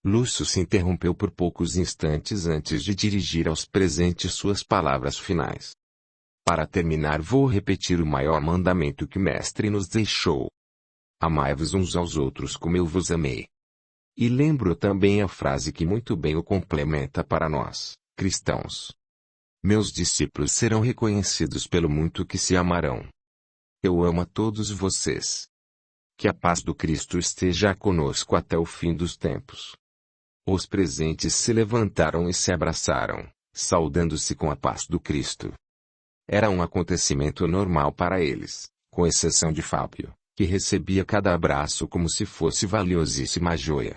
Lúcio se interrompeu por poucos instantes antes de dirigir aos presentes suas palavras finais. Para terminar, vou repetir o maior mandamento que o Mestre nos deixou. Amai-vos uns aos outros como eu vos amei. E lembro também a frase que muito bem o complementa para nós, cristãos. Meus discípulos serão reconhecidos pelo muito que se amarão. Eu amo a todos vocês. Que a paz do Cristo esteja conosco até o fim dos tempos. Os presentes se levantaram e se abraçaram, saudando-se com a paz do Cristo. Era um acontecimento normal para eles, com exceção de Fábio, que recebia cada abraço como se fosse valiosíssima joia.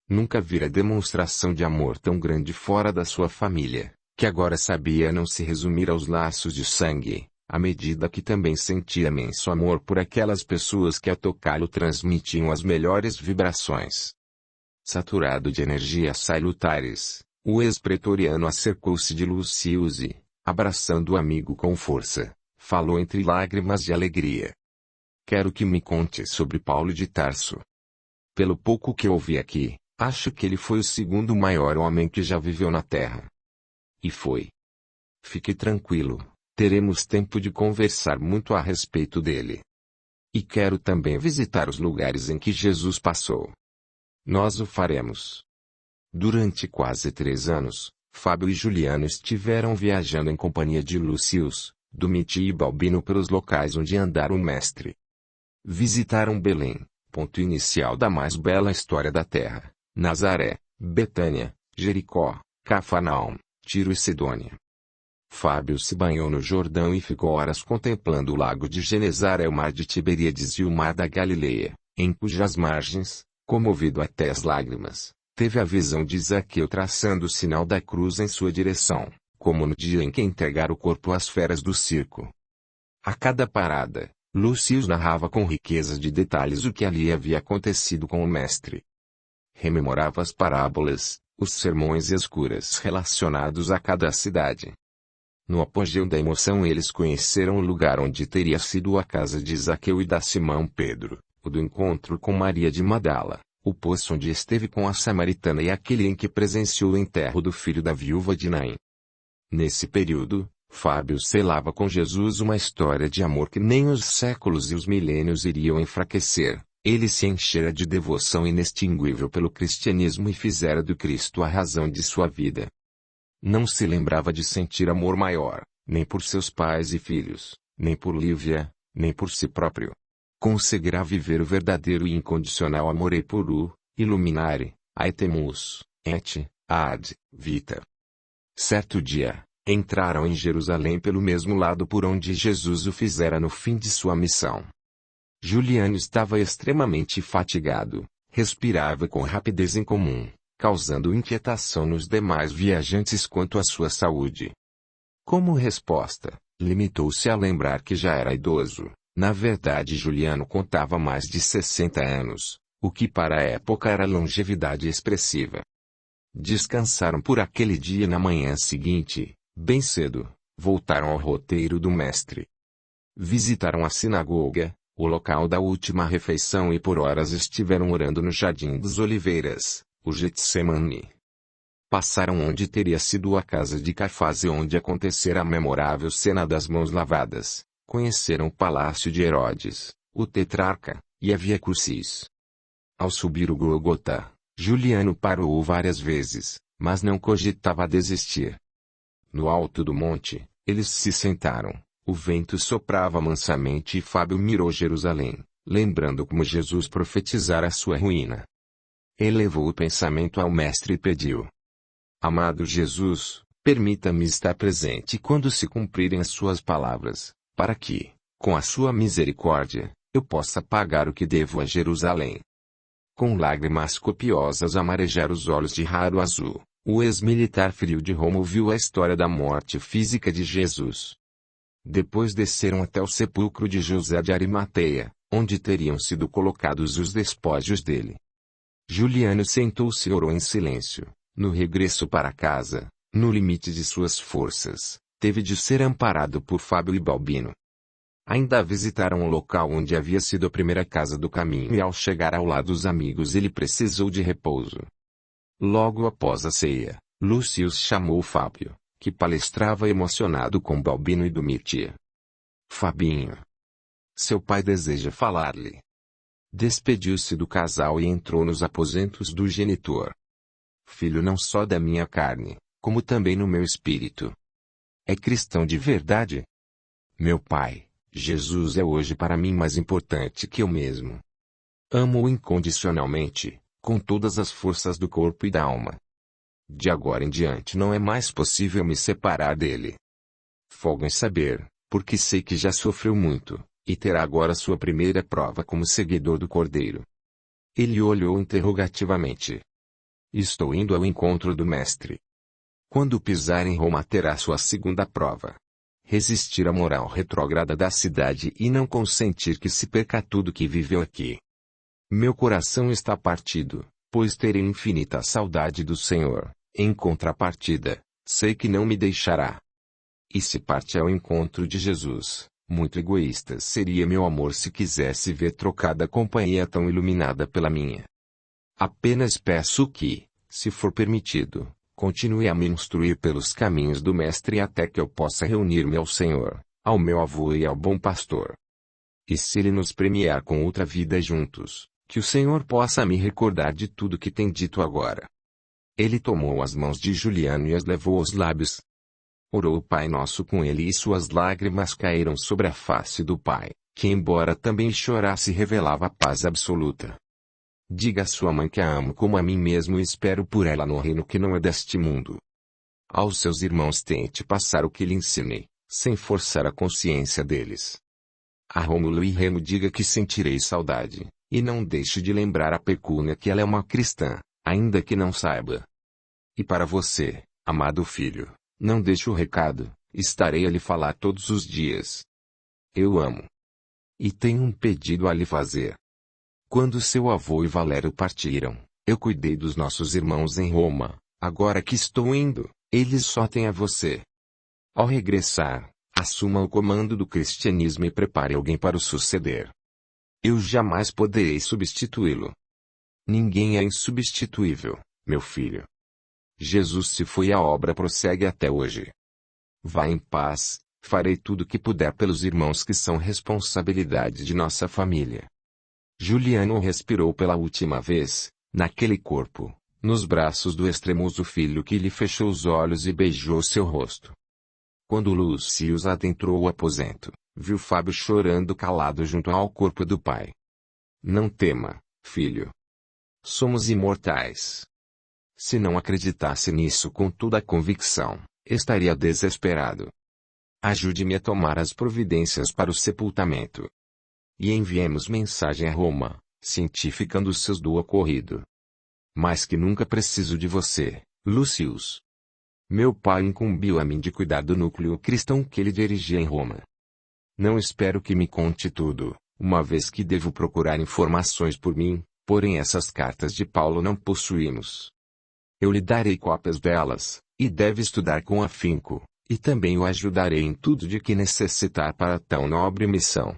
Nunca vira demonstração de amor tão grande fora da sua família, que agora sabia não se resumir aos laços de sangue, à medida que também sentia imenso amor por aquelas pessoas que a tocá-lo transmitiam as melhores vibrações. Saturado de energias salutares, o ex-pretoriano acercou-se de Lucius e, abraçando o amigo com força, falou entre lágrimas de alegria. Quero que me conte sobre Paulo de Tarso. Pelo pouco que ouvi aqui, acho que ele foi o segundo maior homem que já viveu na Terra. E foi. Fique tranquilo, teremos tempo de conversar muito a respeito dele. E quero também visitar os lugares em que Jesus passou. Nós o faremos. Durante quase 3 anos, Fábio e Juliano estiveram viajando em companhia de Lucius, Domitio e Balbino pelos locais onde andara o mestre. Visitaram Belém, ponto inicial da mais bela história da terra, Nazaré, Betânia, Jericó, Cafarnaum, Tiro e Sidônia. Fábio se banhou no Jordão e ficou horas contemplando o lago de Genezaré, o mar de Tiberíades e o mar da Galileia, em cujas margens, comovido até as lágrimas, teve a visão de Zaqueu traçando o sinal da cruz em sua direção, como no dia em que entregara o corpo às feras do circo. A cada parada, Lucius narrava com riqueza de detalhes o que ali havia acontecido com o mestre. Rememorava as parábolas, os sermões e as curas relacionados a cada cidade. No apogeu da emoção eles conheceram o lugar onde teria sido a casa de Zaqueu e da Simão Pedro, o do encontro com Maria de Magdala, o poço onde esteve com a samaritana e aquele em que presenciou o enterro do filho da viúva de Naim. Nesse período, Fábio selava com Jesus uma história de amor que nem os séculos e os milênios iriam enfraquecer. Ele se enchera de devoção inextinguível pelo cristianismo e fizera do Cristo a razão de sua vida. Não se lembrava de sentir amor maior, nem por seus pais e filhos, nem por Lívia, nem por si próprio. Conseguirá viver o verdadeiro e incondicional amor puro, iluminare, aetemus, et, ad, vita. Certo dia, entraram em Jerusalém pelo mesmo lado por onde Jesus o fizera no fim de sua missão. Juliano estava extremamente fatigado, respirava com rapidez incomum, causando inquietação nos demais viajantes quanto à sua saúde. Como resposta, limitou-se a lembrar que já era idoso. Na verdade, Juliano contava mais de 60 anos, o que para a época era longevidade expressiva. Descansaram por aquele dia e na manhã seguinte, bem cedo, voltaram ao roteiro do mestre. Visitaram a sinagoga, o local da última refeição e por horas estiveram orando no Jardim das Oliveiras, o Getsemane. Passaram onde teria sido a casa de Caifás e onde acontecera a memorável cena das mãos lavadas. Conheceram o palácio de Herodes, o tetrarca, e a Via Crucis. Ao subir o Gólgota, Juliano parou várias vezes, mas não cogitava desistir. No alto do monte, eles se sentaram, o vento soprava mansamente e Fábio mirou Jerusalém, lembrando como Jesus profetizara a sua ruína. Elevou o pensamento ao mestre e pediu: Amado Jesus, permita-me estar presente quando se cumprirem as suas palavras, para que, com a sua misericórdia, eu possa pagar o que devo a Jerusalém. Com lágrimas copiosas a marejar os olhos de raro azul, o ex-militar frio de Roma ouviu a história da morte física de Jesus. Depois desceram até o sepulcro de José de Arimateia, onde teriam sido colocados os despojos dele. Juliano sentou-se e orou em silêncio. No regresso para casa, no limite de suas forças, teve de ser amparado por Fábio e Balbino. Ainda visitaram o local onde havia sido a primeira casa do caminho e ao chegar ao lado dos amigos ele precisou de repouso. Logo após a ceia, Lúcio chamou Fábio, que palestrava emocionado com Balbino e Domitia. Fabinho. Seu pai deseja falar-lhe. Despediu-se do casal e entrou nos aposentos do genitor. Filho não só da minha carne, como também no meu espírito. É cristão de verdade? Meu pai, Jesus é hoje para mim mais importante que eu mesmo. Amo-o incondicionalmente, com todas as forças do corpo e da alma. De agora em diante não é mais possível me separar dele. Folgo em saber, porque sei que já sofreu muito, e terá agora sua primeira prova como seguidor do Cordeiro. Ele olhou interrogativamente. Estou indo ao encontro do Mestre. Quando pisar em Roma terá sua segunda prova. Resistir à moral retrógrada da cidade e não consentir que se perca tudo que viveu aqui. Meu coração está partido, pois terei infinita saudade do Senhor. Em contrapartida, sei que não me deixará. E se parte ao encontro de Jesus, muito egoísta seria meu amor se quisesse ver trocada a companhia tão iluminada pela minha. Apenas peço que, se for permitido, continue a me instruir pelos caminhos do Mestre até que eu possa reunir-me ao Senhor, ao meu avô e ao bom pastor. E se ele nos premiar com outra vida juntos, que o Senhor possa me recordar de tudo que tem dito agora. Ele tomou as mãos de Juliano e as levou aos lábios. Orou o Pai Nosso com ele e suas lágrimas caíram sobre a face do pai, que embora também chorasse revelava paz absoluta. Diga à sua mãe que a amo como a mim mesmo e espero por ela no reino que não é deste mundo. Aos seus irmãos tente passar o que lhe ensinei, sem forçar a consciência deles. A Rômulo e Remo diga que sentirei saudade, e não deixe de lembrar a Pecúnia que ela é uma cristã, ainda que não saiba. E para você, amado filho, não deixe o recado, estarei a lhe falar todos os dias. Eu amo. E tenho um pedido a lhe fazer. Quando seu avô e Valério partiram, eu cuidei dos nossos irmãos em Roma, agora que estou indo, eles só têm a você. Ao regressar, assuma o comando do cristianismo e prepare alguém para o suceder. Eu jamais poderei substituí-lo. Ninguém é insubstituível, meu filho. Jesus se foi e a obra prossegue até hoje. Vá em paz, farei tudo o que puder pelos irmãos que são responsabilidade de nossa família. Juliano respirou pela última vez, naquele corpo, nos braços do extremoso filho que lhe fechou os olhos e beijou seu rosto. Quando Lúcio adentrou o aposento, viu Fábio chorando calado junto ao corpo do pai. Não tema, filho. Somos imortais. Se não acreditasse nisso com toda a convicção, estaria desesperado. Ajude-me a tomar as providências para o sepultamento. E enviemos mensagem a Roma, cientificando-se do ocorrido. Mais que nunca preciso de você, Lúcius. Meu pai incumbiu a mim de cuidar do núcleo cristão que ele dirigia em Roma. Não espero que me conte tudo, uma vez que devo procurar informações por mim, porém essas cartas de Paulo não possuímos. Eu lhe darei cópias delas, e deve estudar com afinco, e também o ajudarei em tudo de que necessitar para tão nobre missão.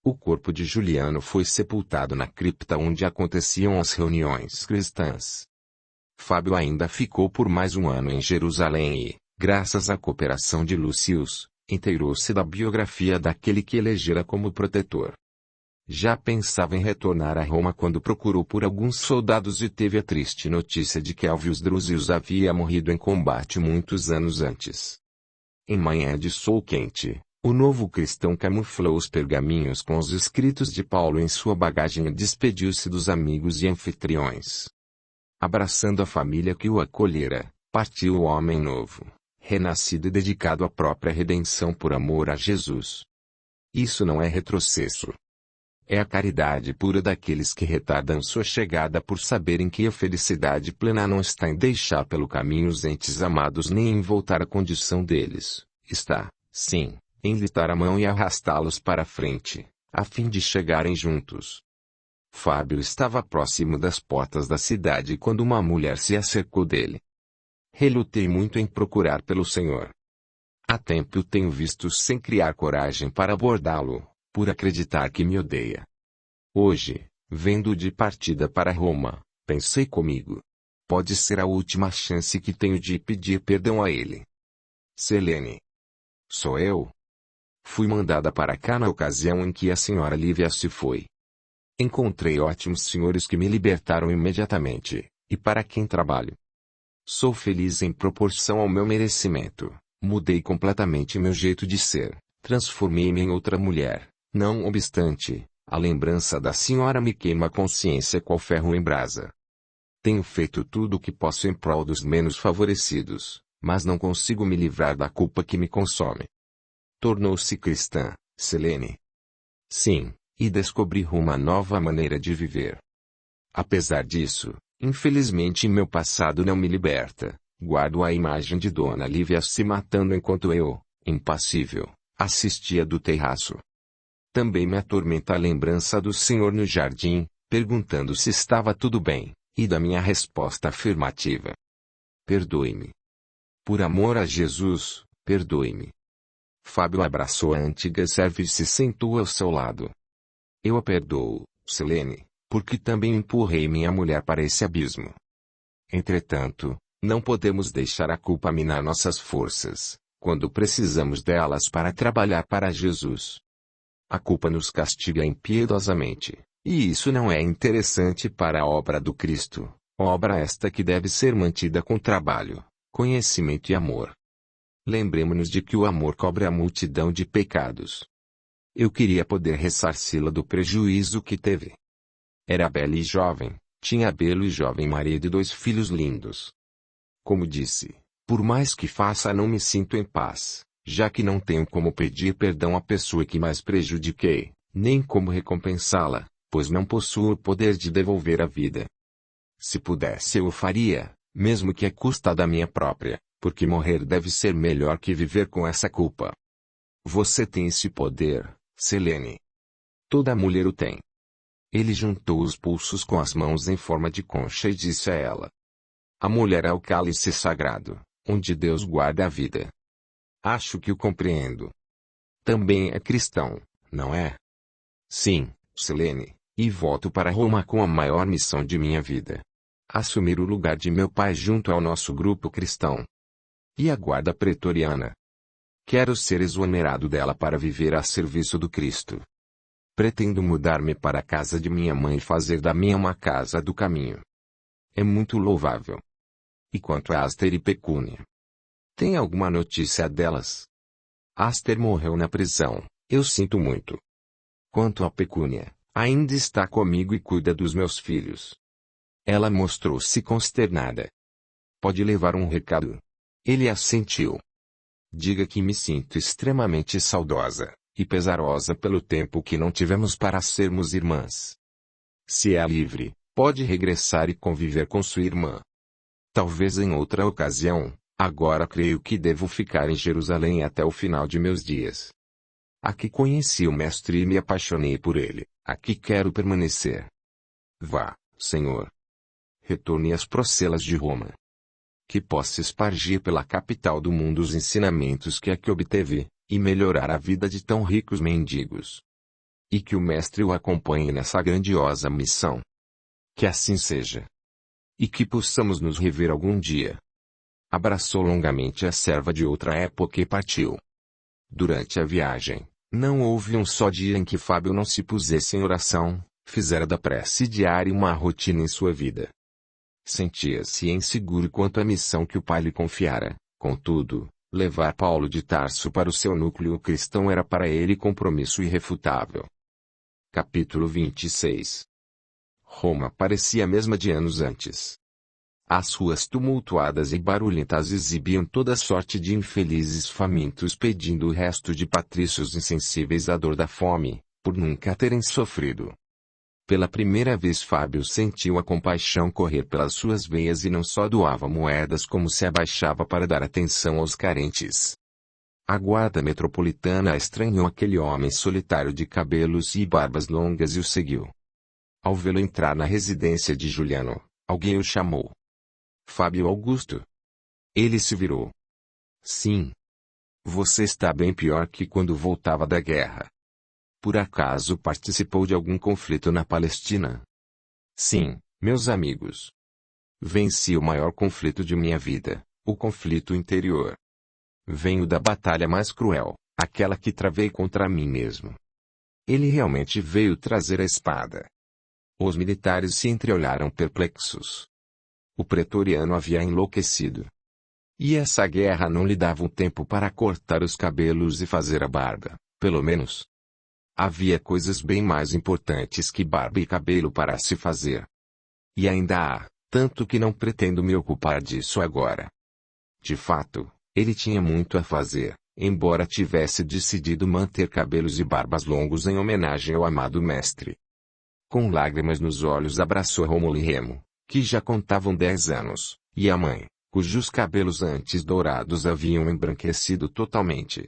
O corpo de Juliano foi sepultado na cripta onde aconteciam as reuniões cristãs. Fábio ainda ficou por mais um ano em Jerusalém e, graças à cooperação de Lúcius, inteirou-se da biografia daquele que elegera como protetor. Já pensava em retornar a Roma quando procurou por alguns soldados e teve a triste notícia de que Alvius Drusius havia morrido em combate muitos anos antes. Em manhã de sol quente, o novo cristão camuflou os pergaminhos com os escritos de Paulo em sua bagagem e despediu-se dos amigos e anfitriões. Abraçando a família que o acolhera, partiu o homem novo, renascido e dedicado à própria redenção por amor a Jesus. Isso não é retrocesso. É a caridade pura daqueles que retardam sua chegada por saberem que a felicidade plena não está em deixar pelo caminho os entes amados nem em voltar à condição deles, está, sim, em lhes dar a mão e arrastá-los para a frente, a fim de chegarem juntos. Fábio estava próximo das portas da cidade quando uma mulher se acercou dele. Relutei muito em procurar pelo Senhor. Há tempo o tenho visto sem criar coragem para abordá-lo, por acreditar que me odeia. Hoje, vendo-o de partida para Roma, pensei comigo. Pode ser a última chance que tenho de pedir perdão a ele. Selene. Sou eu. Fui mandada para cá na ocasião em que a senhora Lívia se foi. Encontrei ótimos senhores que me libertaram imediatamente, e para quem trabalho. Sou feliz em proporção ao meu merecimento. Mudei completamente meu jeito de ser, transformei-me em outra mulher. Não obstante, a lembrança da senhora me queima a consciência qual ferro em brasa. Tenho feito tudo o que posso em prol dos menos favorecidos, mas não consigo me livrar da culpa que me consome. Tornou-se cristã, Selene. Sim, e descobri uma nova maneira de viver. Apesar disso, infelizmente meu passado não me liberta. Guardo a imagem de Dona Lívia se matando enquanto eu, impassível, assistia do terraço. Também me atormenta a lembrança do senhor no jardim, perguntando se estava tudo bem, e da minha resposta afirmativa. Perdoe-me. Por amor a Jesus, perdoe-me. Fábio abraçou a antiga serva e se sentou ao seu lado. Eu a perdoo, Selene, porque também empurrei minha mulher para esse abismo. Entretanto, não podemos deixar a culpa minar nossas forças, quando precisamos delas para trabalhar para Jesus. A culpa nos castiga impiedosamente, e isso não é interessante para a obra do Cristo, obra esta que deve ser mantida com trabalho, conhecimento e amor. Lembremos-nos de que o amor cobre a multidão de pecados. Eu queria poder ressarci-la do prejuízo que teve. Era bela e jovem, tinha belo e jovem marido e 2 filhos lindos. Como disse, por mais que faça não me sinto em paz, já que não tenho como pedir perdão à pessoa que mais prejudiquei, nem como recompensá-la, pois não possuo o poder de devolver a vida. Se pudesse eu o faria, mesmo que à custa da minha própria, porque morrer deve ser melhor que viver com essa culpa. Você tem esse poder, Selene. Toda mulher o tem. Ele juntou os pulsos com as mãos em forma de concha e disse a ela: a mulher é o cálice sagrado, onde Deus guarda a vida. Acho que o compreendo. Também é cristão, não é? Sim, Selene, e volto para Roma com a maior missão de minha vida. Assumir o lugar de meu pai junto ao nosso grupo cristão. E a guarda pretoriana. Quero ser exonerado dela para viver a serviço do Cristo. Pretendo mudar-me para a casa de minha mãe e fazer da minha uma casa do caminho. É muito louvável. E quanto a Aster e Pecúnia? Tem alguma notícia delas? Aster morreu na prisão, eu sinto muito. Quanto a Pecúnia, ainda está comigo e cuida dos meus filhos. Ela mostrou-se consternada. Pode levar um recado? Ele assentiu. Diga que me sinto extremamente saudosa e pesarosa pelo tempo que não tivemos para sermos irmãs. Se é livre, pode regressar e conviver com sua irmã. Talvez em outra ocasião, agora creio que devo ficar em Jerusalém até o final de meus dias. Aqui conheci o Mestre e me apaixonei por ele, aqui quero permanecer. Vá, Senhor. Retorne às procelas de Roma. Que possa espargir pela capital do mundo os ensinamentos que aqui obteve, e melhorar a vida de tão ricos mendigos. E que o Mestre o acompanhe nessa grandiosa missão. Que assim seja. E que possamos nos rever algum dia. Abraçou longamente a serva de outra época e partiu. Durante a viagem, não houve um só dia em que Fábio não se pusesse em oração, fizera da prece diária uma rotina em sua vida. Sentia-se inseguro quanto à missão que o pai lhe confiara, contudo, levar Paulo de Tarso para o seu núcleo cristão era para ele compromisso irrefutável. Capítulo 26. Roma parecia a mesma de anos antes. As ruas tumultuadas e barulhentas exibiam toda sorte de infelizes famintos pedindo o resto de patrícios insensíveis à dor da fome, por nunca terem sofrido. Pela primeira vez Fábio sentiu a compaixão correr pelas suas veias e não só doava moedas como se abaixava para dar atenção aos carentes. A guarda metropolitana estranhou aquele homem solitário de cabelos e barbas longas e o seguiu. Ao vê-lo entrar na residência de Juliano, alguém o chamou. Fábio Augusto. Ele se virou. Sim. Você está bem pior que quando voltava da guerra. Por acaso participou de algum conflito na Palestina? Sim, meus amigos. Venci o maior conflito de minha vida, o conflito interior. Venho da batalha mais cruel, aquela que travei contra mim mesmo. Ele realmente veio trazer a espada. Os militares se entreolharam perplexos. O pretoriano havia enlouquecido. E essa guerra não lhe dava um tempo para cortar os cabelos e fazer a barba, pelo menos. Havia coisas bem mais importantes que barba e cabelo para se fazer. E ainda há, tanto que não pretendo me ocupar disso agora. De fato, ele tinha muito a fazer, embora tivesse decidido manter cabelos e barbas longos em homenagem ao amado mestre. Com lágrimas nos olhos abraçou Rômulo e Remo, que já contavam 10 anos, e a mãe, cujos cabelos antes dourados haviam embranquecido totalmente.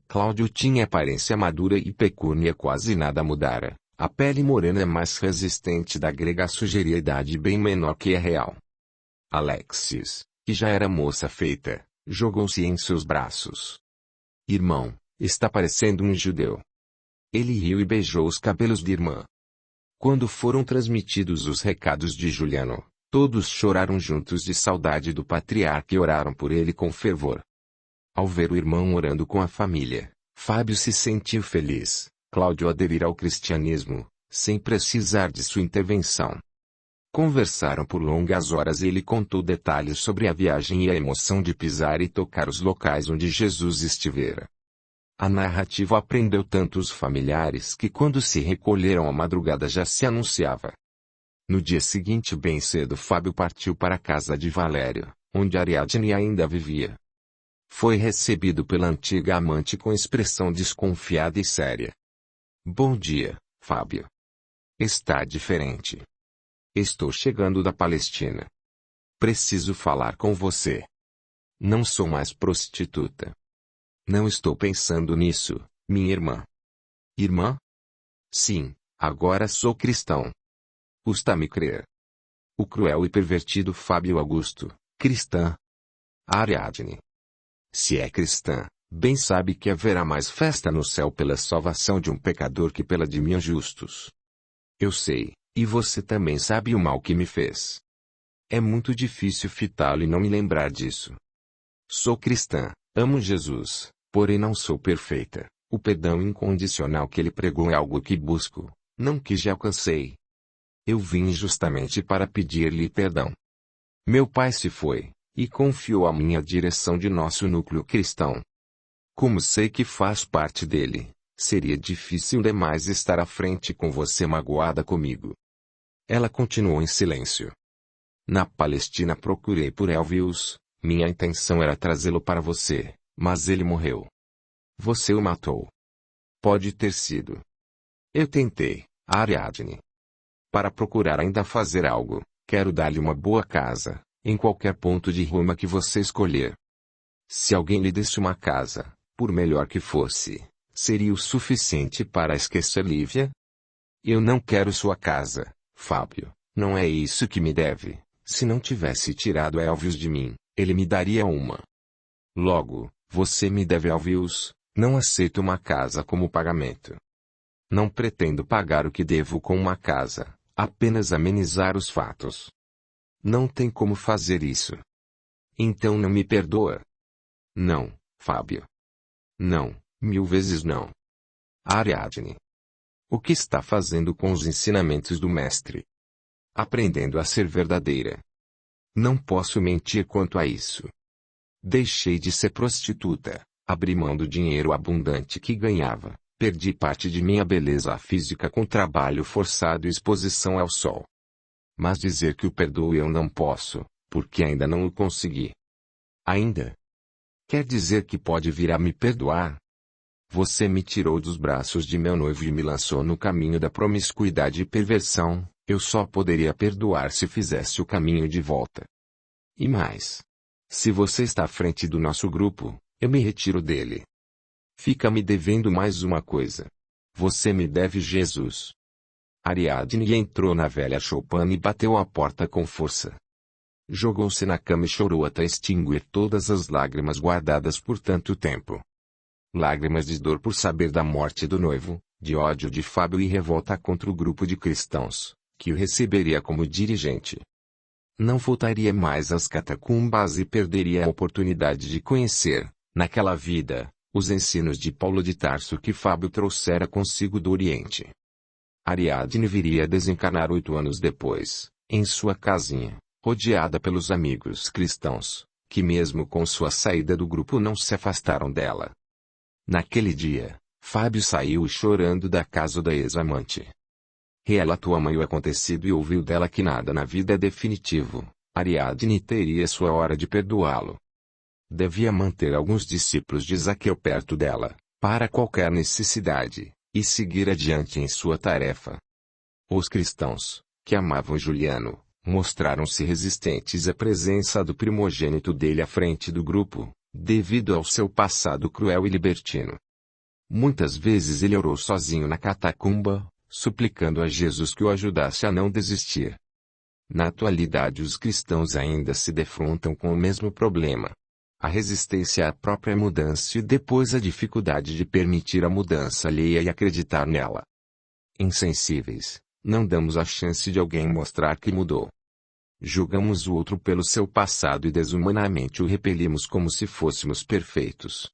Cláudio tinha aparência madura e pecúnia quase nada mudara. A pele morena mais resistente da grega sugeria idade bem menor que a real. Alexis, que já era moça feita, jogou-se em seus braços. Irmão, está parecendo um judeu. Ele riu e beijou os cabelos de irmã. Quando foram transmitidos os recados de Juliano, todos choraram juntos de saudade do patriarca e oraram por ele com fervor. Ao ver o irmão orando com a família, Fábio se sentiu feliz. Cláudio aderir ao cristianismo, sem precisar de sua intervenção. Conversaram por longas horas e ele contou detalhes sobre a viagem e a emoção de pisar e tocar os locais onde Jesus estivera. A narrativa aprendeu tanto os familiares que quando se recolheram à madrugada já se anunciava. No dia seguinte bem cedo Fábio partiu para a casa de Valério, onde Ariadne ainda vivia. Foi recebido pela antiga amante com expressão desconfiada e séria. Bom dia, Fábio. Está diferente. Estou chegando da Palestina. Preciso falar com você. Não sou mais prostituta. Não estou pensando nisso, minha irmã. Irmã? Sim, agora sou cristão. Custa-me crer. O cruel e pervertido Fábio Augusto, cristã. Ariadne. Se é cristã, bem sabe que haverá mais festa no céu pela salvação de um pecador que pela de mil justos. Eu sei, e você também sabe o mal que me fez. É muito difícil fitá-lo e não me lembrar disso. Sou cristã, amo Jesus, porém não sou perfeita. O perdão incondicional que ele pregou é algo que busco, não que já alcancei. Eu vim justamente para pedir-lhe perdão. Meu pai se foi, e confiou a minha direção de nosso núcleo cristão. Como sei que faz parte dele, seria difícil demais estar à frente com você magoada comigo. Ela continuou em silêncio. Na Palestina procurei por Elvius, minha intenção era trazê-lo para você, mas ele morreu. Você o matou. Pode ter sido. Eu tentei, Ariadne. Para procurar ainda fazer algo, quero dar-lhe uma boa casa, em qualquer ponto de Roma que você escolher. Se alguém lhe desse uma casa, por melhor que fosse, seria o suficiente para esquecer Lívia? Eu não quero sua casa, Fábio, não é isso que me deve. Se não tivesse tirado Elvius de mim, ele me daria uma. Logo, você me deve Elvius, não aceito uma casa como pagamento. Não pretendo pagar o que devo com uma casa, apenas amenizar os fatos. Não tem como fazer isso. Então não me perdoa? Não, Fábio. Não, 1000 vezes não. Ariadne. O que está fazendo com os ensinamentos do mestre? Aprendendo a ser verdadeira. Não posso mentir quanto a isso. Deixei de ser prostituta, abri mão do dinheiro abundante que ganhava, perdi parte de minha beleza física com trabalho forçado e exposição ao sol. Mas dizer que o perdoo eu não posso, porque ainda não o consegui. Ainda? Quer dizer que pode vir a me perdoar? Você me tirou dos braços de meu noivo e me lançou no caminho da promiscuidade e perversão, eu só poderia perdoar se fizesse o caminho de volta. E mais. Se você está à frente do nosso grupo, eu me retiro dele. Fica me devendo mais uma coisa. Você me deve Jesus. Ariadne entrou na velha choupana e bateu a porta com força. Jogou-se na cama e chorou até extinguir todas as lágrimas guardadas por tanto tempo. Lágrimas de dor por saber da morte do noivo, de ódio de Fábio e revolta contra o grupo de cristãos, que o receberia como dirigente. Não voltaria mais às catacumbas e perderia a oportunidade de conhecer, naquela vida, os ensinos de Paulo de Tarso que Fábio trouxera consigo do Oriente. Ariadne viria a desencarnar 8 anos depois, em sua casinha, rodeada pelos amigos cristãos, que mesmo com sua saída do grupo não se afastaram dela. Naquele dia, Fábio saiu chorando da casa da ex-amante. Relatou à mãe o acontecido e ouviu dela que nada na vida é definitivo. Ariadne teria sua hora de perdoá-lo. Devia manter alguns discípulos de Zaqueu perto dela, para qualquer necessidade, e seguir adiante em sua tarefa. Os cristãos, que amavam Juliano, mostraram-se resistentes à presença do primogênito dele à frente do grupo, devido ao seu passado cruel e libertino. Muitas vezes ele orou sozinho na catacumba, suplicando a Jesus que o ajudasse a não desistir. Na atualidade os cristãos ainda se defrontam com o mesmo problema. A resistência à própria mudança e depois a dificuldade de permitir a mudança alheia e acreditar nela. Insensíveis, não damos a chance de alguém mostrar que mudou. Julgamos o outro pelo seu passado e desumanamente o repelimos como se fôssemos perfeitos.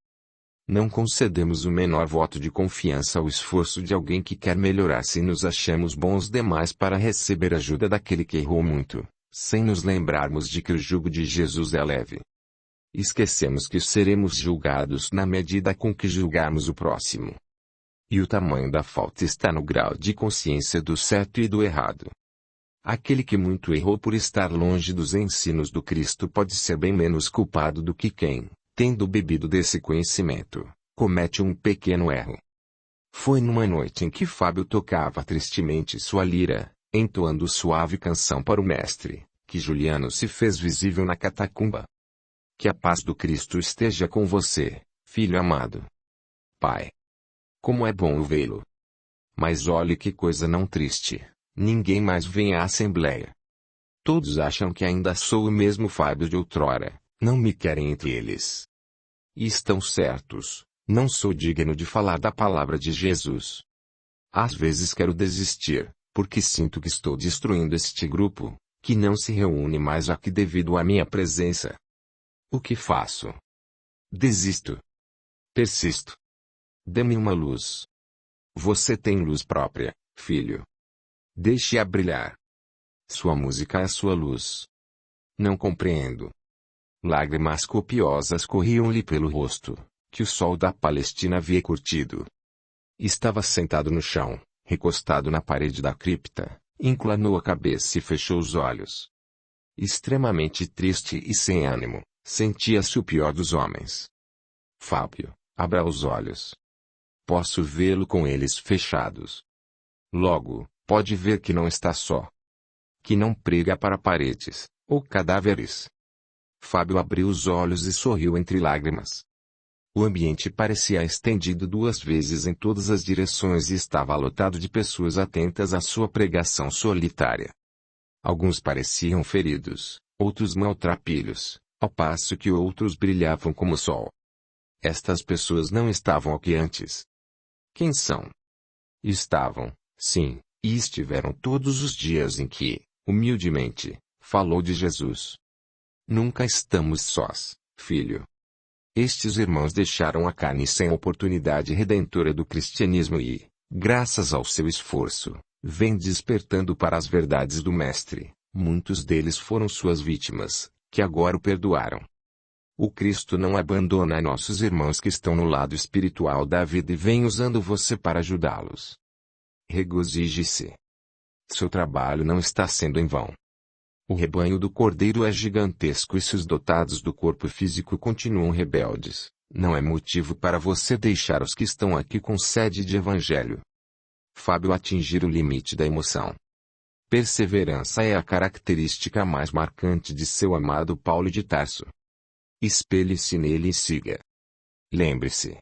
Não concedemos o menor voto de confiança ao esforço de alguém que quer melhorar se nos achamos bons demais para receber ajuda daquele que errou muito, sem nos lembrarmos de que o jugo de Jesus é leve. Esquecemos que seremos julgados na medida com que julgarmos o próximo. E o tamanho da falta está no grau de consciência do certo e do errado. Aquele que muito errou por estar longe dos ensinos do Cristo pode ser bem menos culpado do que quem, tendo bebido desse conhecimento, comete um pequeno erro. Foi numa noite em que Fábio tocava tristemente sua lira, entoando suave canção para o mestre, que Juliano se fez visível na catacumba. Que a paz do Cristo esteja com você, filho amado. Pai. Como é bom vê-lo. Mas olhe que coisa não triste. Ninguém mais vem à assembleia. Todos acham que ainda sou o mesmo Fábio de outrora, não me querem entre eles. E estão certos, não sou digno de falar da palavra de Jesus. Às vezes quero desistir, porque sinto que estou destruindo este grupo, que não se reúne mais aqui devido à minha presença. O que faço? Desisto. Persisto. Dê-me uma luz. Você tem luz própria, filho. Deixe-a brilhar. Sua música é sua luz. Não compreendo. Lágrimas copiosas corriam-lhe pelo rosto, que o sol da Palestina havia curtido. Estava sentado no chão, recostado na parede da cripta, inclinou a cabeça e fechou os olhos. Extremamente triste e sem ânimo, sentia-se o pior dos homens. Fábio, abra os olhos. Posso vê-lo com eles fechados. Logo, pode ver que não está só. Que não prega para paredes, ou cadáveres. Fábio abriu os olhos e sorriu entre lágrimas. O ambiente parecia estendido 2 vezes em todas as direções e estava lotado de pessoas atentas à sua pregação solitária. Alguns pareciam feridos, outros maltrapilhos, ao passo que outros brilhavam como o sol. Estas pessoas não estavam aqui antes. Quem são? Estavam, sim, e estiveram todos os dias em que, humildemente, falou de Jesus. Nunca estamos sós, filho. Estes irmãos deixaram a carne sem a oportunidade redentora do cristianismo e, graças ao seu esforço, vem despertando para as verdades do Mestre. Muitos deles foram suas vítimas, que agora o perdoaram. O Cristo não abandona nossos irmãos que estão no lado espiritual da vida e vem usando você para ajudá-los. Regozije-se. Seu trabalho não está sendo em vão. O rebanho do Cordeiro é gigantesco e se os dotados do corpo físico continuam rebeldes, não é motivo para você deixar os que estão aqui com sede de evangelho. Fábio atingir o limite da emoção. Perseverança é a característica mais marcante de seu amado Paulo de Tarso. Espelhe-se nele e siga. Lembre-se.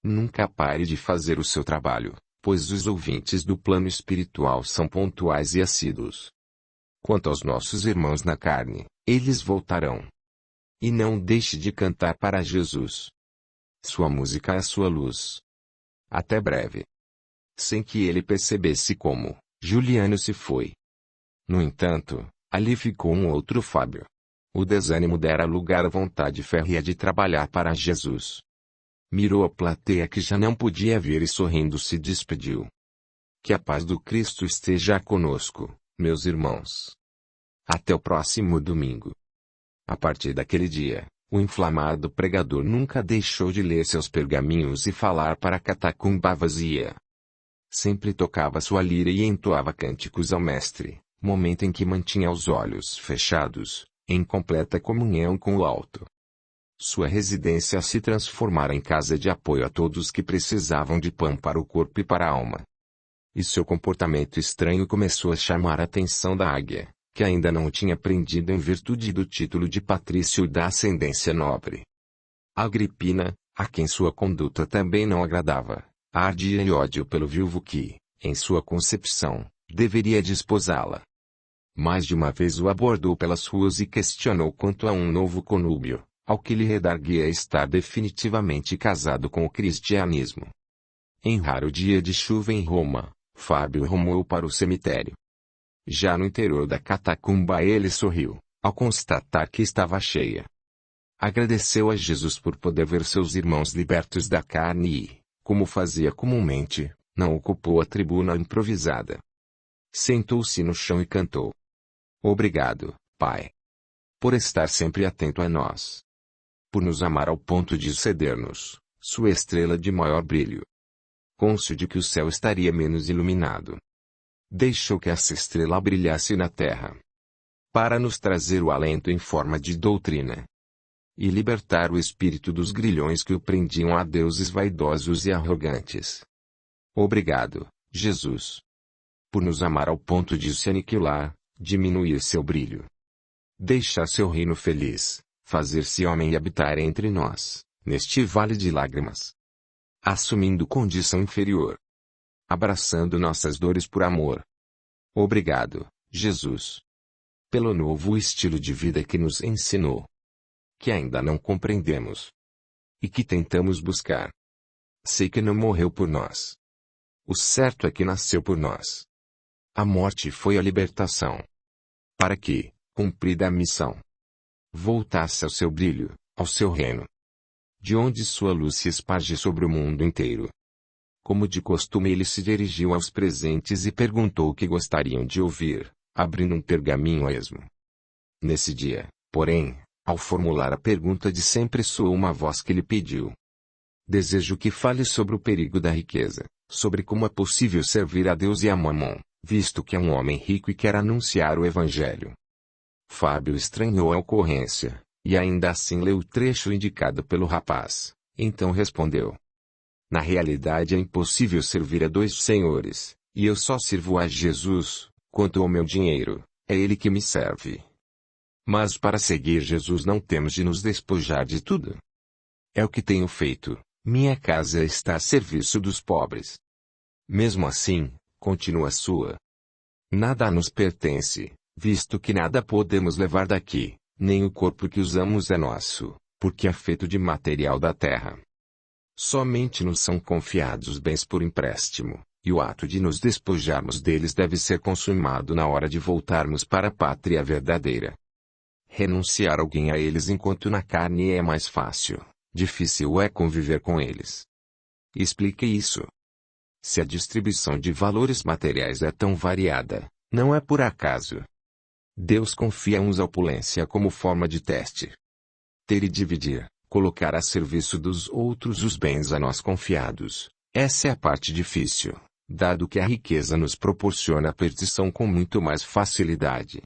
Nunca pare de fazer o seu trabalho, pois os ouvintes do plano espiritual são pontuais e assíduos. Quanto aos nossos irmãos na carne, eles voltarão. E não deixe de cantar para Jesus. Sua música é a sua luz. Até breve. Sem que ele percebesse como, Juliano se foi. No entanto, Ali ficou um outro Fábio. O desânimo dera lugar à vontade férrea de trabalhar para Jesus. Mirou a plateia que já não podia ver e sorrindo se despediu. Que a paz do Cristo esteja conosco, meus irmãos. Até o próximo domingo. A partir daquele dia, o inflamado pregador nunca deixou de ler seus pergaminhos e falar para a catacumba vazia. Sempre tocava sua lira e entoava cânticos ao mestre, momento em que mantinha os olhos fechados, em completa comunhão com o alto. Sua residência se transformara em casa de apoio a todos que precisavam de pão para o corpo e para a alma. E seu comportamento estranho começou a chamar a atenção da águia, que ainda não o tinha prendido em virtude do título de patrício e da ascendência nobre. Agripina, a quem sua conduta também não agradava, ardia em ódio pelo viúvo que, em sua concepção, deveria desposá-la. Mais de uma vez o abordou pelas ruas e questionou quanto a um novo conúbio, ao que lhe redarguia estar definitivamente casado com o cristianismo. Em raro dia de chuva em Roma, Fábio rumou para o cemitério. Já no interior da catacumba ele sorriu, ao constatar que estava cheia. Agradeceu a Jesus por poder ver seus irmãos libertos da carne e, como fazia comumente, não ocupou a tribuna improvisada. Sentou-se no chão e cantou. Obrigado, Pai. Por estar sempre atento a nós. Por nos amar ao ponto de ceder-nos, sua estrela de maior brilho. Cônscio de que o céu estaria menos iluminado. Deixou que essa estrela brilhasse na terra. Para nos trazer o alento em forma de doutrina. E libertar o espírito dos grilhões que o prendiam a deuses vaidosos e arrogantes. Obrigado, Jesus. Por nos amar ao ponto de se aniquilar, diminuir seu brilho. Deixar seu reino feliz, fazer-se homem e habitar entre nós, neste vale de lágrimas. Assumindo condição inferior. Abraçando nossas dores por amor. Obrigado, Jesus. Pelo novo estilo de vida que nos ensinou. Que ainda não compreendemos. E que tentamos buscar. Sei que não morreu por nós. O certo é que nasceu por nós. A morte foi a libertação. Para que, cumprida a missão, voltasse ao seu brilho, ao seu reino. De onde sua luz se esparge sobre o mundo inteiro. Como de costume ele se dirigiu aos presentes e perguntou o que gostariam de ouvir, abrindo um pergaminho a esmo. Nesse dia, porém, ao formular a pergunta de sempre soou uma voz que lhe pediu. Desejo que fale sobre o perigo da riqueza, sobre como é possível servir a Deus e a Mamon, visto que é um homem rico e quer anunciar o Evangelho. Fábio estranhou a ocorrência, e ainda assim leu o trecho indicado pelo rapaz, então respondeu. Na realidade é impossível servir a dois senhores, e eu só sirvo a Jesus, quanto ao meu dinheiro, é ele que me serve. Mas para seguir Jesus não temos de nos despojar de tudo. É o que tenho feito, minha casa está a serviço dos pobres. Mesmo assim, continua sua. Nada nos pertence, visto que nada podemos levar daqui, nem o corpo que usamos é nosso, porque é feito de material da terra. Somente nos são confiados os bens por empréstimo, e o ato de nos despojarmos deles deve ser consumado na hora de voltarmos para a pátria verdadeira. Renunciar alguém a eles enquanto na carne é mais fácil, difícil é conviver com eles. Explique isso. Se a distribuição de valores materiais é tão variada, não é por acaso. Deus confia uns a opulência como forma de teste. Ter e dividir, colocar a serviço dos outros os bens a nós confiados, essa é a parte difícil, dado que a riqueza nos proporciona a perdição com muito mais facilidade.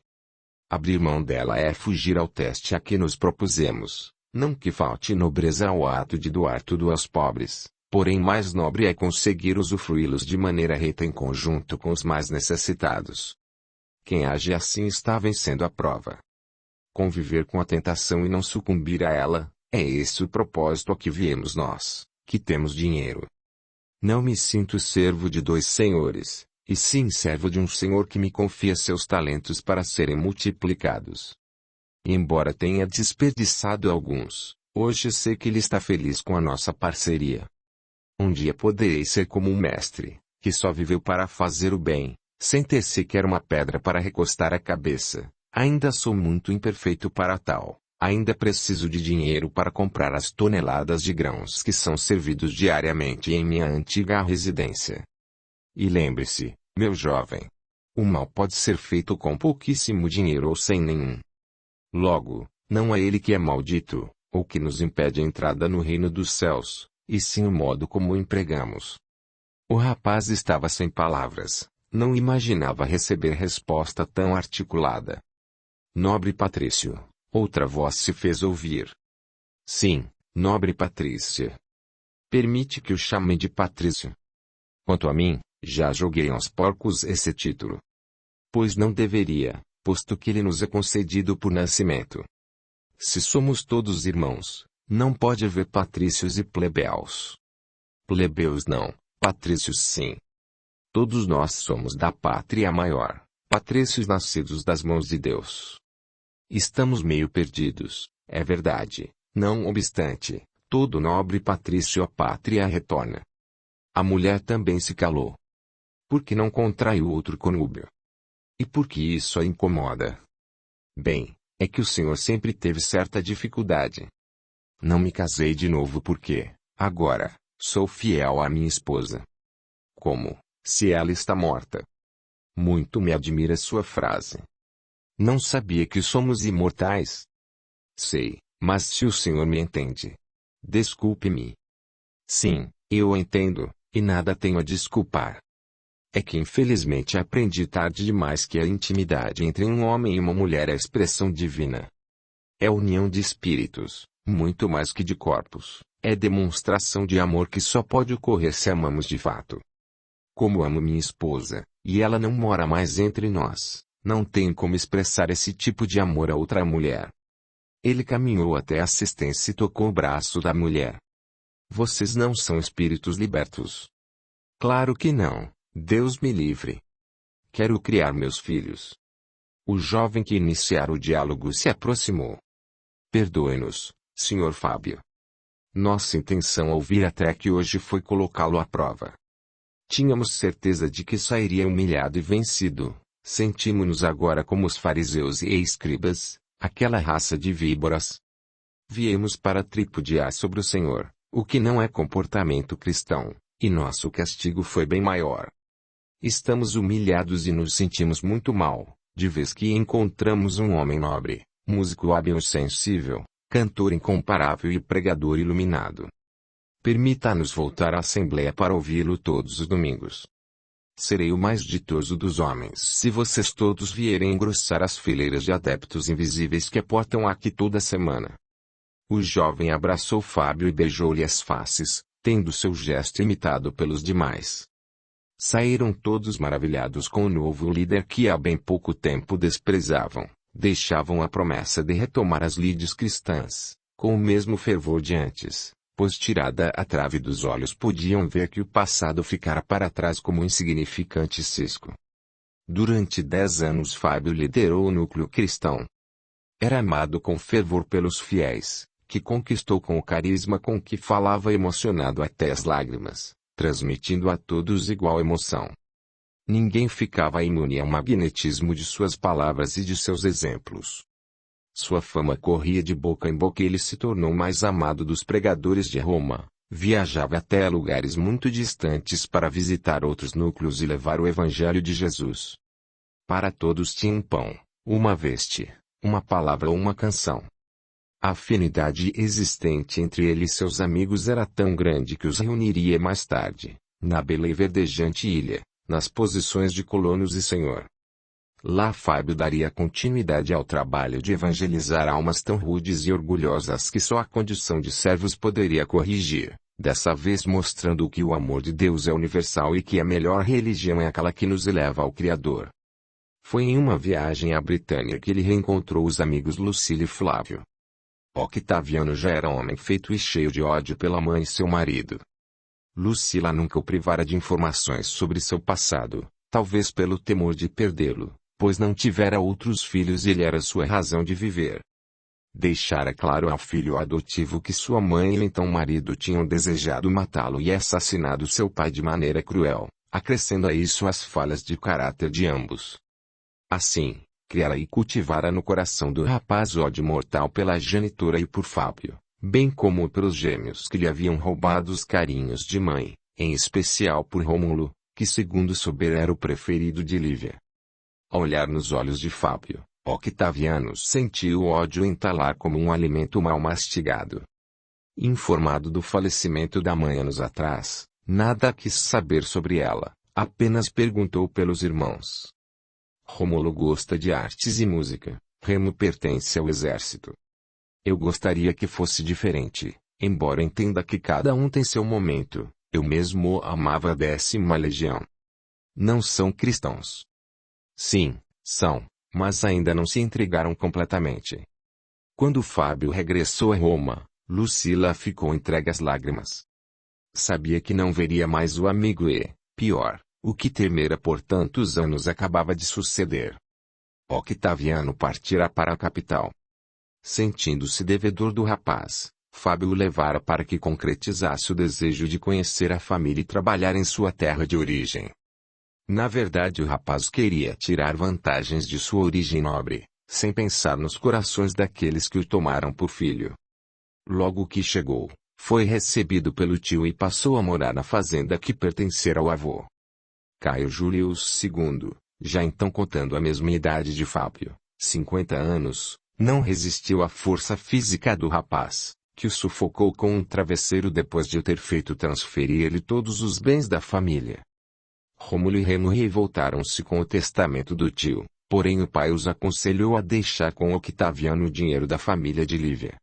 Abrir mão dela é fugir ao teste a que nos propusemos, não que falte nobreza ao ato de doar tudo aos pobres, porém mais nobre é conseguir usufruí-los de maneira reta em conjunto com os mais necessitados. Quem age assim está vencendo a prova. Conviver com a tentação e não sucumbir a ela, é esse o propósito a que viemos nós, que temos dinheiro. Não me sinto servo de dois senhores, e sim servo de um senhor que me confia seus talentos para serem multiplicados. E embora tenha desperdiçado alguns, hoje sei que ele está feliz com a nossa parceria. Um dia poderei ser como um mestre, que só viveu para fazer o bem, sem ter sequer uma pedra para recostar a cabeça, Ainda sou muito imperfeito para tal. Ainda preciso de dinheiro para comprar as toneladas de grãos que são servidos diariamente em minha antiga residência. E lembre-se, meu jovem. O mal pode ser feito com pouquíssimo dinheiro ou sem nenhum. Logo, não é ele que é maldito, ou que nos impede a entrada no reino dos céus, e sim o modo como o empregamos. O rapaz estava sem palavras, não imaginava receber resposta tão articulada. Nobre Patrício, outra voz se fez ouvir. Sim, nobre Patrícia. Permite que o chame de Patrício. Quanto a mim, já joguei aos porcos esse título. Pois não deveria, posto que ele nos é concedido por nascimento. Se somos todos irmãos, não pode haver patrícios e plebeus. Plebeus não, patrícios sim. Todos nós somos da pátria maior, patrícios nascidos das mãos de Deus. Estamos meio perdidos, é verdade, não obstante, todo nobre patrício à pátria retorna. A mulher também se calou. Por que não contrai o outro conúbio? E por que isso a incomoda? Bem, é que o senhor sempre teve certa dificuldade. Não me casei de novo porque, agora, sou fiel à minha esposa. Como, se ela está morta? Muito me admira sua frase. Não sabia que somos imortais? Sei, mas se o senhor me entende. Desculpe-me. Sim, eu entendo, e nada tenho a desculpar. É que infelizmente aprendi tarde demais que a intimidade entre um homem e uma mulher é expressão divina. É união de espíritos, muito mais que de corpos, é demonstração de amor que só pode ocorrer se amamos de fato. Como amo minha esposa, e ela não mora mais entre nós, não tenho como expressar esse tipo de amor a outra mulher. Ele caminhou até a assistência e tocou o braço da mulher. Vocês não são espíritos libertos. Claro que não. Deus me livre. Quero criar meus filhos. O jovem que iniciara o diálogo se aproximou. Perdoe-nos, Sr. Fábio. Nossa intenção ao vir até aqui hoje foi colocá-lo à prova. Tínhamos certeza de que sairia humilhado e vencido. Sentimos-nos agora como os fariseus e escribas, aquela raça de víboras. Viemos para tripudiar sobre o Senhor, o que não é comportamento cristão, e nosso castigo foi bem maior. Estamos humilhados e nos sentimos muito mal, de vez que encontramos um homem nobre, músico hábil e sensível, cantor incomparável e pregador iluminado. Permita-nos voltar à Assembleia para ouvi-lo todos os domingos. Serei o mais ditoso dos homens se vocês todos vierem engrossar as fileiras de adeptos invisíveis que aportam aqui toda semana. O jovem abraçou Fábio e beijou-lhe as faces, tendo seu gesto imitado pelos demais. Saíram todos maravilhados com o novo líder que há bem pouco tempo desprezavam, deixavam a promessa de retomar as lides cristãs, com o mesmo fervor de antes, pois tirada a trave dos olhos podiam ver que o passado ficara para trás como um insignificante cisco. Durante 10 anos Fábio liderou o núcleo cristão. Era amado com fervor pelos fiéis, que conquistou com o carisma com que falava emocionado até as lágrimas, transmitindo a todos igual emoção. Ninguém ficava imune ao magnetismo de suas palavras e de seus exemplos. Sua fama corria de boca em boca e ele se tornou o mais amado dos pregadores de Roma. Viajava até lugares muito distantes para visitar outros núcleos e levar o Evangelho de Jesus. Para todos tinha um pão, uma veste, uma palavra ou uma canção. A afinidade existente entre ele e seus amigos era tão grande que os reuniria mais tarde, na bela e verdejante ilha, nas posições de colonos e senhor. Lá Fábio daria continuidade ao trabalho de evangelizar almas tão rudes e orgulhosas que só a condição de servos poderia corrigir, dessa vez mostrando que o amor de Deus é universal e que a melhor religião é aquela que nos eleva ao Criador. Foi em uma viagem à Britânia que ele reencontrou os amigos Lucília e Flávio. Octaviano já era homem feito e cheio de ódio pela mãe e seu marido. Lucília nunca o privara de informações sobre seu passado, talvez pelo temor de perdê-lo, pois não tivera outros filhos e ele era sua razão de viver. Deixara claro ao filho adotivo que sua mãe e então marido tinham desejado matá-lo e assassinado seu pai de maneira cruel, acrescendo a isso as falhas de caráter de ambos. Assim, criara e cultivara no coração do rapaz ódio mortal pela genitora e por Fábio, bem como pelos gêmeos que lhe haviam roubado os carinhos de mãe, em especial por Rômulo, que segundo souber era o preferido de Lívia. Ao olhar nos olhos de Fábio, Octaviano sentiu o ódio entalar como um alimento mal mastigado. Informado do falecimento da mãe anos atrás, nada quis saber sobre ela, apenas perguntou pelos irmãos. Rômulo gosta de artes e música, Remo pertence ao exército. Eu gostaria que fosse diferente, embora entenda que cada um tem seu momento, eu mesmo amava a 10ª Legião. Não são cristãos. Sim, são, mas ainda não se entregaram completamente. Quando Fábio regressou a Roma, Lucila ficou entregue às lágrimas. Sabia que não veria mais o amigo e, pior, o que temera por tantos anos acabava de suceder. Octaviano partira para a capital. Sentindo-se devedor do rapaz, Fábio o levara para que concretizasse o desejo de conhecer a família e trabalhar em sua terra de origem. Na verdade, o rapaz queria tirar vantagens de sua origem nobre, sem pensar nos corações daqueles que o tomaram por filho. Logo que chegou, foi recebido pelo tio e passou a morar na fazenda que pertencera ao avô. Caio Július II, já então contando a mesma idade de Fábio, 50 anos, não resistiu à força física do rapaz, que o sufocou com um travesseiro depois de o ter feito transferir-lhe todos os bens da família. Rômulo e Remo revoltaram-se com o testamento do tio, porém o pai os aconselhou a deixar com Octaviano o dinheiro da família de Lívia.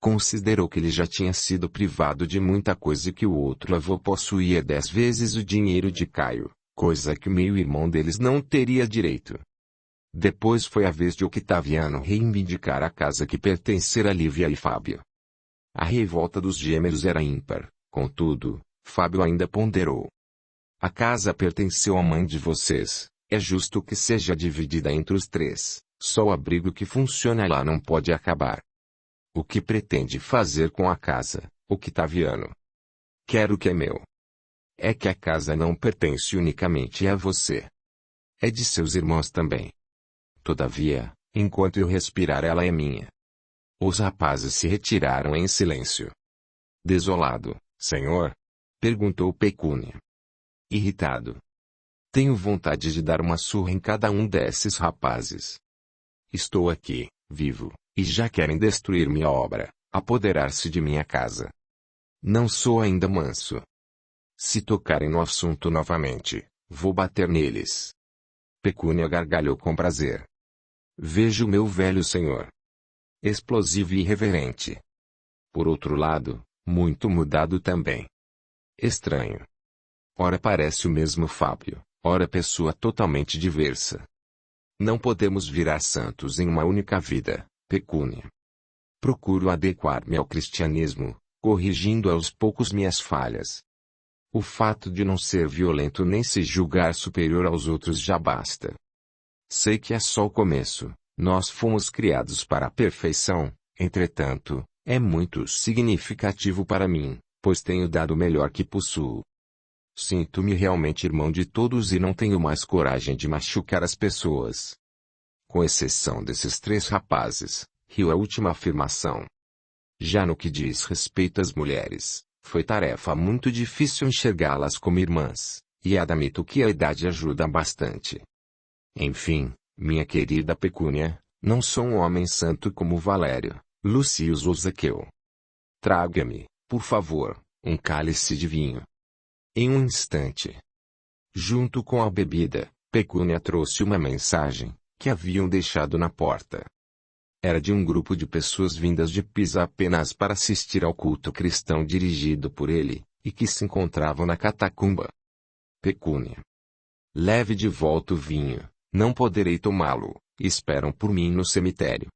Considerou que ele já tinha sido privado de muita coisa e que o outro avô possuía 10 vezes o dinheiro de Caio, coisa que o meio-irmão deles não teria direito. Depois foi a vez de Octaviano reivindicar a casa que pertencera a Lívia e Fábio. A revolta dos gêmeos era ímpar, contudo, Fábio ainda ponderou. A casa pertenceu à mãe de vocês, é justo que seja dividida entre os 3, só o abrigo que funciona lá não pode acabar. O que pretende fazer com a casa, Octaviano? Quero o que é meu. É que a casa não pertence unicamente a você. É de seus irmãos também. Todavia, enquanto eu respirar ela é minha. Os rapazes se retiraram em silêncio. Desolado, senhor? Perguntou Pecúnia. Irritado. Tenho vontade de dar uma surra em cada um desses rapazes. Estou aqui, vivo, e já querem destruir minha obra, apoderar-se de minha casa. Não sou ainda manso. Se tocarem no assunto novamente, vou bater neles. Pecúnia gargalhou com prazer. Vejo meu velho senhor. Explosivo e irreverente. Por outro lado, muito mudado também. Estranho. Ora parece o mesmo Fábio, ora pessoa totalmente diversa. Não podemos virar santos em uma única vida, Pecúnia. Procuro adequar-me ao cristianismo, corrigindo aos poucos minhas falhas. O fato de não ser violento nem se julgar superior aos outros já basta. Sei que é só o começo, nós fomos criados para a perfeição, entretanto, é muito significativo para mim, pois tenho dado o melhor que possuo. Sinto-me realmente irmão de todos e não tenho mais coragem de machucar as pessoas. Com exceção desses 3 rapazes, riu a última afirmação. Já no que diz respeito às mulheres, foi tarefa muito difícil enxergá-las como irmãs, e admito que a idade ajuda bastante. Enfim, minha querida Pecúnia, não sou um homem santo como Valério, Lucius ou Zaqueu. Traga-me, por favor, um cálice de vinho. Em um instante. Junto com a bebida, Pecúnia trouxe uma mensagem, que haviam deixado na porta. Era de um grupo de pessoas vindas de Pisa apenas para assistir ao culto cristão dirigido por ele, e que se encontravam na catacumba. Pecúnia. Leve de volta o vinho, não poderei tomá-lo, esperam por mim no cemitério.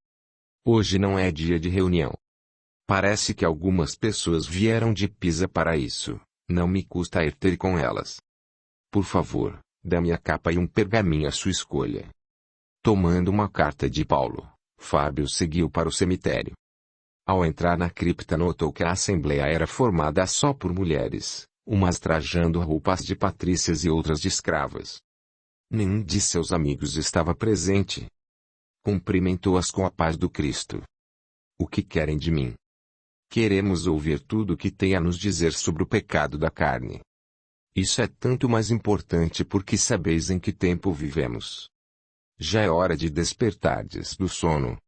Hoje não é dia de reunião. Parece que algumas pessoas vieram de Pisa para isso. Não me custa ir ter com elas. Por favor, dê-me a capa e um pergaminho à sua escolha. Tomando uma carta de Paulo, Fábio seguiu para o cemitério. Ao entrar na cripta notou que a assembleia era formada só por mulheres, umas trajando roupas de patrícias e outras de escravas. Nenhum de seus amigos estava presente. Cumprimentou-as com a paz do Cristo. O que querem de mim? Queremos ouvir tudo o que tem a nos dizer sobre o pecado da carne. Isso é tanto mais importante porque sabeis em que tempo vivemos. Já é hora de despertardes do sono.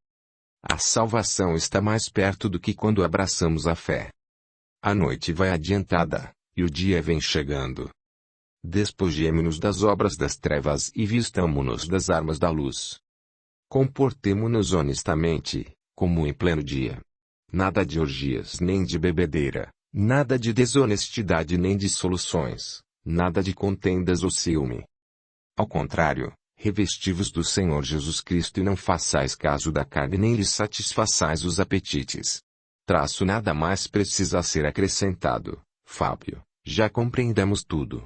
A salvação está mais perto do que quando abraçamos a fé. A noite vai adiantada, e o dia vem chegando. Despojemo-nos das obras das trevas e vistamo-nos das armas da luz. Comportemo-nos honestamente, como em pleno dia. Nada de orgias nem de bebedeira, nada de desonestidade nem de dissoluções, nada de contendas ou ciúme. Ao contrário, revesti-vos do Senhor Jesus Cristo e não façais caso da carne nem lhe satisfaçais os apetites. Traço nada mais precisa ser acrescentado, Fábio, já compreendemos tudo.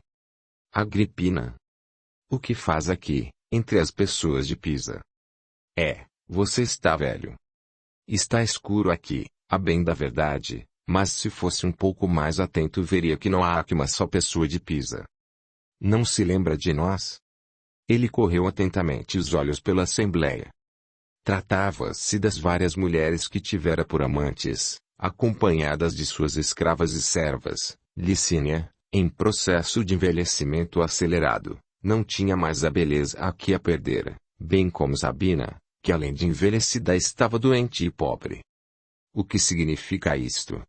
Agripina. O que faz aqui, entre as pessoas de Pisa? Você está velho. Está escuro aqui, a bem da verdade, mas se fosse um pouco mais atento veria que não há aqui uma só pessoa de Pisa. Não se lembra de nós? Ele correu atentamente os olhos pela assembleia. Tratava-se das várias mulheres que tivera por amantes, acompanhadas de suas escravas e servas. Licínia, em processo de envelhecimento acelerado, não tinha mais a beleza a que a perdera, bem como Sabina, que além de envelhecida estava doente e pobre. O que significa isto?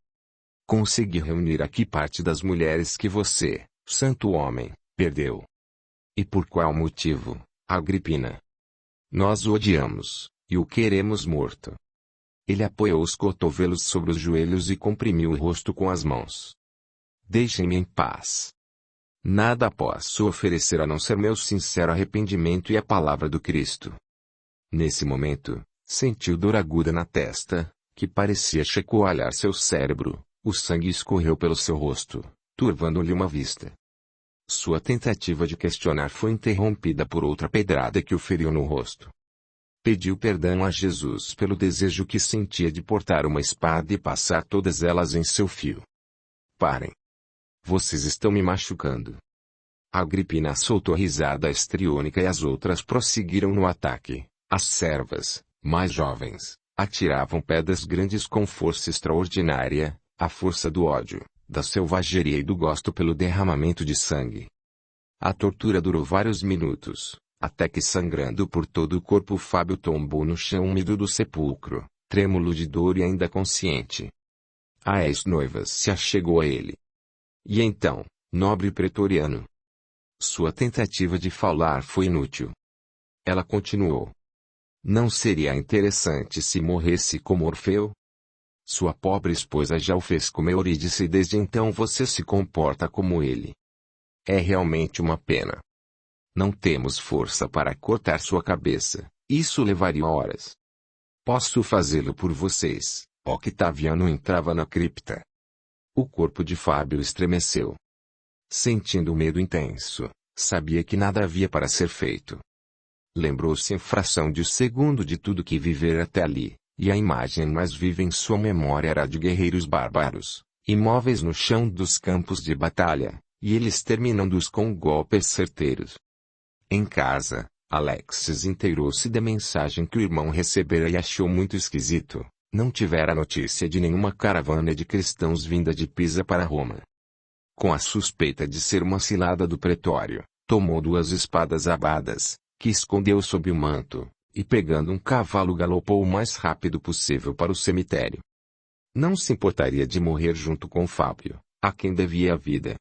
Consegui reunir aqui parte das mulheres que você, santo homem, perdeu. E por qual motivo, Agripina? Nós o odiamos, e o queremos morto. Ele apoiou os cotovelos sobre os joelhos e comprimiu o rosto com as mãos. Deixem-me em paz. Nada posso oferecer a não ser meu sincero arrependimento e a palavra do Cristo. Nesse momento, sentiu dor aguda na testa, que parecia chacoalhar seu cérebro, o sangue escorreu pelo seu rosto, turvando-lhe uma vista. Sua tentativa de questionar foi interrompida por outra pedrada que o feriu no rosto. Pediu perdão a Jesus pelo desejo que sentia de portar uma espada e passar todas elas em seu fio. Parem. Vocês estão me machucando. Agripina soltou risada histriônica e as outras prosseguiram no ataque. As servas, mais jovens, atiravam pedras grandes com força extraordinária, a força do ódio, da selvageria e do gosto pelo derramamento de sangue. A tortura durou vários minutos, até que sangrando por todo o corpo Fábio tombou no chão úmido do sepulcro, trêmulo de dor e ainda consciente. A ex-noiva se achegou a ele. E então, nobre pretoriano? Sua tentativa de falar foi inútil. Ela continuou. Não seria interessante se morresse como Orfeu? Sua pobre esposa já o fez como Eurídice e desde então você se comporta como ele. É realmente uma pena. Não temos força para cortar sua cabeça, isso levaria horas. Posso fazê-lo por vocês. Octaviano entrava na cripta. O corpo de Fábio estremeceu. Sentindo um medo intenso, sabia que nada havia para ser feito. Lembrou-se em fração de segundo de tudo que vivera até ali, e a imagem mais viva em sua memória era de guerreiros bárbaros, imóveis no chão dos campos de batalha, e eles terminando-os com golpes certeiros. Em casa, Alexis inteirou-se da mensagem que o irmão recebera e achou muito esquisito. Não tivera notícia de nenhuma caravana de cristãos vinda de Pisa para Roma. Com a suspeita de ser uma cilada do pretório, tomou 2 espadas abadas, que escondeu sob o manto, e pegando um cavalo galopou o mais rápido possível para o cemitério. Não se importaria de morrer junto com Fábio, a quem devia a vida.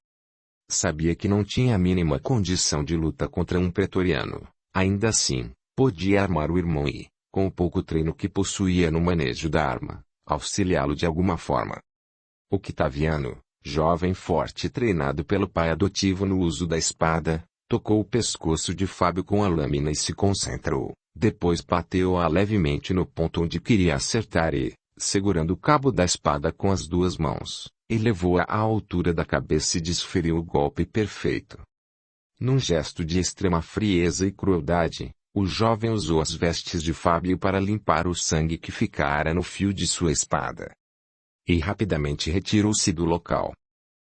Sabia que não tinha a mínima condição de luta contra um pretoriano, ainda assim, podia armar o irmão e, com o pouco treino que possuía no manejo da arma, auxiliá-lo de alguma forma. Octaviano, jovem forte e treinado pelo pai adotivo no uso da espada, tocou o pescoço de Fábio com a lâmina e se concentrou, depois bateu-a levemente no ponto onde queria acertar e, segurando o cabo da espada com as 2 mãos, elevou-a à altura da cabeça e desferiu o golpe perfeito. Num gesto de extrema frieza e crueldade, o jovem usou as vestes de Fábio para limpar o sangue que ficara no fio de sua espada. E rapidamente retirou-se do local.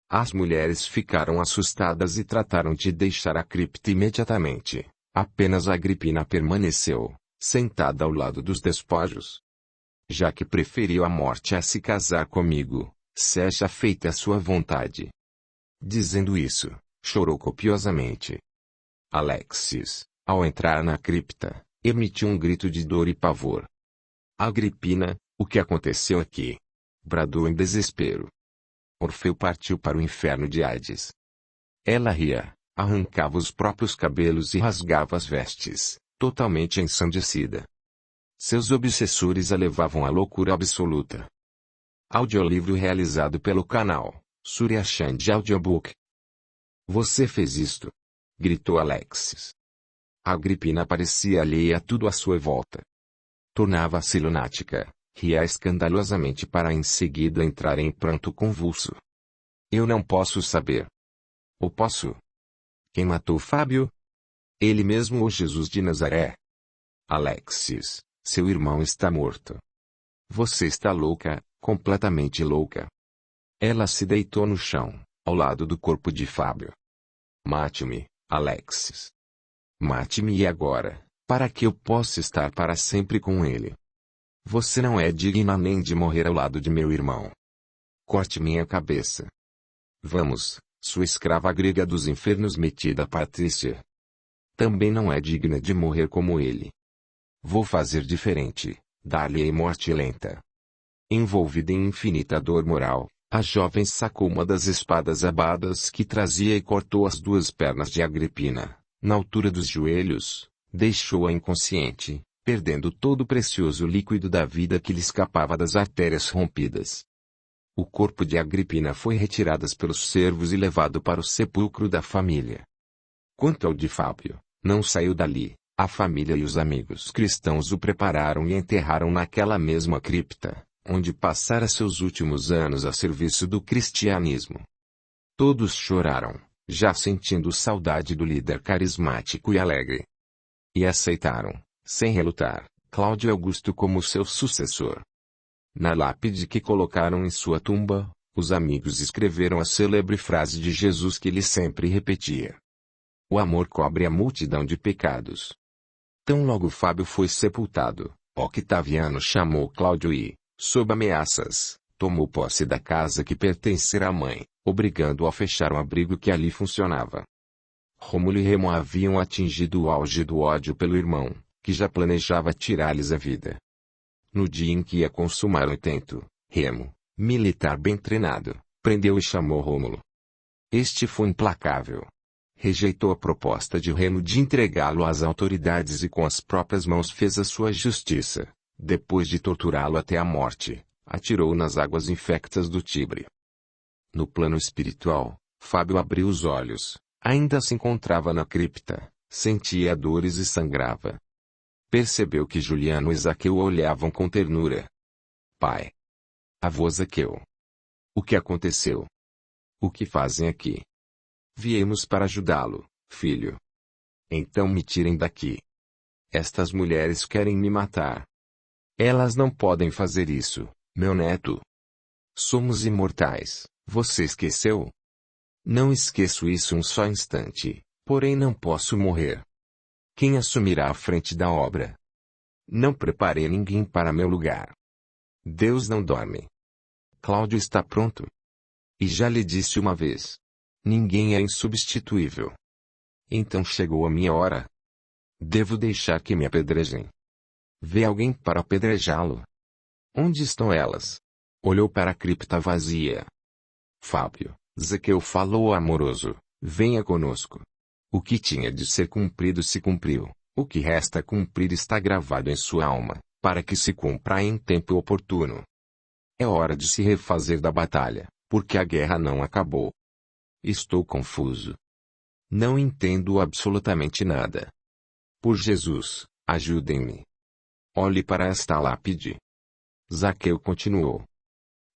As mulheres ficaram assustadas e trataram de deixar a cripta imediatamente. Apenas Agripina permaneceu, sentada ao lado dos despojos. Já que preferiu a morte a se casar comigo, seja feita a sua vontade. Dizendo isso, chorou copiosamente. Alexis, ao entrar na cripta, emitiu um grito de dor e pavor. Agripina, o que aconteceu aqui? Bradou em desespero. Orfeu partiu para o inferno de Hades. Ela ria, arrancava os próprios cabelos e rasgava as vestes, totalmente ensandecida. Seus obsessores a levavam à loucura absoluta. Audiolivro realizado pelo canal Surya Chand Audiobook. Você fez isto? Gritou Alexis. Agripina parecia alheia a tudo à sua volta. Tornava-se lunática, ria escandalosamente para em seguida entrar em pranto convulso. Eu não posso saber. Ou posso? Quem matou Fábio? Ele mesmo ou Jesus de Nazaré? Alexis, seu irmão está morto. Você está louca, completamente louca. Ela se deitou no chão, ao lado do corpo de Fábio. Mate-me, Alexis. Mate-me agora, para que eu possa estar para sempre com ele. Você não é digna nem de morrer ao lado de meu irmão. Corte minha cabeça. Vamos, sua escrava grega dos infernos metida Patrícia. Também não é digna de morrer como ele. Vou fazer diferente, dar-lhe morte lenta. Envolvida em infinita dor moral, a jovem sacou uma das espadas abadas que trazia e cortou as duas pernas de Agripina, na altura dos joelhos, deixou-a inconsciente, perdendo todo o precioso líquido da vida que lhe escapava das artérias rompidas. O corpo de Agripina foi retirado pelos servos e levado para o sepulcro da família. Quanto ao de Fábio, não saiu dali. A família e os amigos cristãos o prepararam e enterraram naquela mesma cripta, onde passara seus últimos anos a serviço do cristianismo. Todos choraram, já sentindo saudade do líder carismático e alegre. E aceitaram, sem relutar, Cláudio Augusto como seu sucessor. Na lápide que colocaram em sua tumba, os amigos escreveram a célebre frase de Jesus que ele sempre repetia: o amor cobre a multidão de pecados. Tão logo Fábio foi sepultado, Octaviano chamou Cláudio e, sob ameaças, tomou posse da casa que pertencera à mãe, obrigando-o a fechar um abrigo que ali funcionava. Rômulo e Remo haviam atingido o auge do ódio pelo irmão, que já planejava tirar-lhes a vida. No dia em que ia consumar o intento, Remo, militar bem treinado, prendeu e chamou Rômulo. Este foi implacável. Rejeitou a proposta de Remo de entregá-lo às autoridades e com as próprias mãos fez a sua justiça. Depois de torturá-lo até a morte, atirou-o nas águas infectas do Tibre. No plano espiritual, Fábio abriu os olhos, ainda se encontrava na cripta, sentia dores e sangrava. Percebeu que Juliano e Zaqueu o olhavam com ternura. Pai! Avô Zaqueu! O que aconteceu? O que fazem aqui? Viemos para ajudá-lo, filho. Então me tirem daqui. Estas mulheres querem me matar. Elas não podem fazer isso, meu neto. Somos imortais, você esqueceu? Não esqueço isso um só instante, porém não posso morrer. Quem assumirá a frente da obra? Não preparei ninguém para meu lugar. Deus não dorme. Cláudio está pronto. E já lhe disse uma vez. Ninguém é insubstituível. Então chegou a minha hora. Devo deixar que me apedrejem. Vê alguém para apedrejá-lo. Onde estão elas? Olhou para a cripta vazia. Fábio, Zaqueu falou amoroso, venha conosco. O que tinha de ser cumprido se cumpriu, o que resta cumprir está gravado em sua alma, para que se cumpra em tempo oportuno. É hora de se refazer da batalha, porque a guerra não acabou. Estou confuso. Não entendo absolutamente nada. Por Jesus, ajudem-me. Olhe para esta lápide. Zaqueu continuou.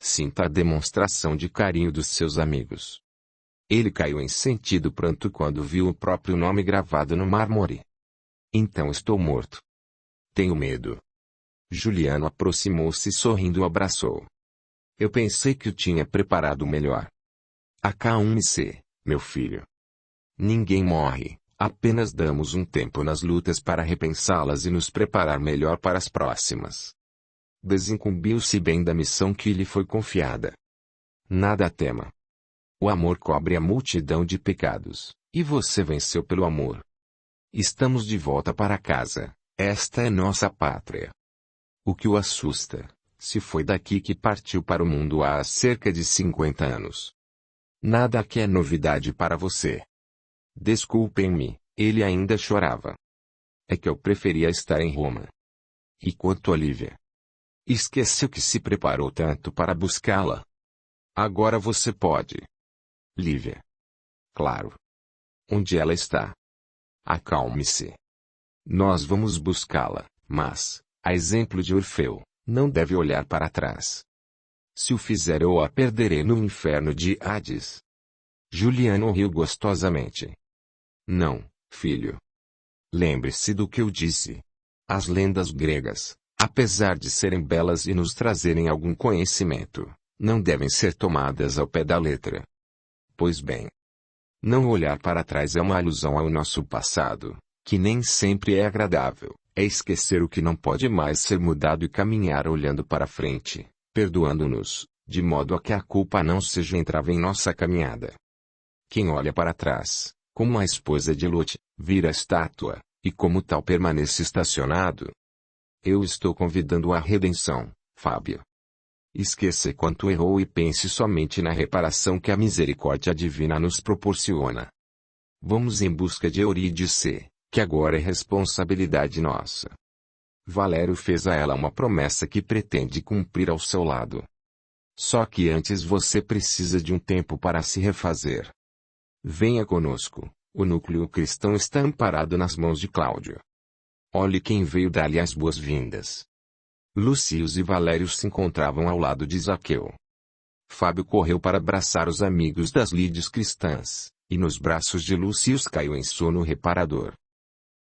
Sinta a demonstração de carinho dos seus amigos. Ele caiu em sentido pranto quando viu o próprio nome gravado no mármore. Então estou morto. Tenho medo. Juliano aproximou-se sorrindo e o abraçou. Eu pensei que o tinha preparado melhor. Acalme-se, meu filho. Ninguém morre, Apenas damos um tempo nas lutas para repensá-las e nos preparar melhor para as próximas. Desincumbiu-se bem da missão que lhe foi confiada. Nada tema. O amor cobre a multidão de pecados, e você venceu pelo amor. Estamos de volta para casa, esta é nossa pátria. O que o assusta, se foi daqui que partiu para o mundo há cerca de 50 anos. Nada aqui é novidade para você. Desculpem-me, ele ainda chorava. É que eu preferia estar em Roma. E quanto a Lívia? Esqueceu que se preparou tanto para buscá-la. Agora você pode. Lívia. Claro. Onde ela está? Acalme-se. Nós vamos buscá-la, mas, a exemplo de Orfeu, não deve olhar para trás. Se o fizer eu a perderei no inferno de Hades. Juliano riu gostosamente. Não, filho. Lembre-se do que eu disse. As lendas gregas, apesar de serem belas e nos trazerem algum conhecimento, não devem ser tomadas ao pé da letra. Pois bem. Não olhar para trás é uma alusão ao nosso passado, que nem sempre é agradável, é esquecer o que não pode mais ser mudado e caminhar olhando para frente, perdoando-nos, de modo a que a culpa não seja entrave em nossa caminhada. Quem olha para trás, como a esposa de Lot, vira estátua, e como tal permanece estacionado. Eu estou convidando à redenção, Fábio. Esqueça quanto errou e pense somente na reparação que a misericórdia divina nos proporciona. Vamos em busca de Eurídice, que agora é responsabilidade nossa. Valério fez a ela uma promessa que pretende cumprir ao seu lado. Só que antes você precisa de um tempo para se refazer. Venha conosco, o núcleo cristão está amparado nas mãos de Cláudio. Olhe quem veio dar-lhe as boas-vindas. Lúcius e Valério se encontravam ao lado de Zaqueu. Fábio correu para abraçar os amigos das lides cristãs, e nos braços de Lúcius caiu em sono reparador.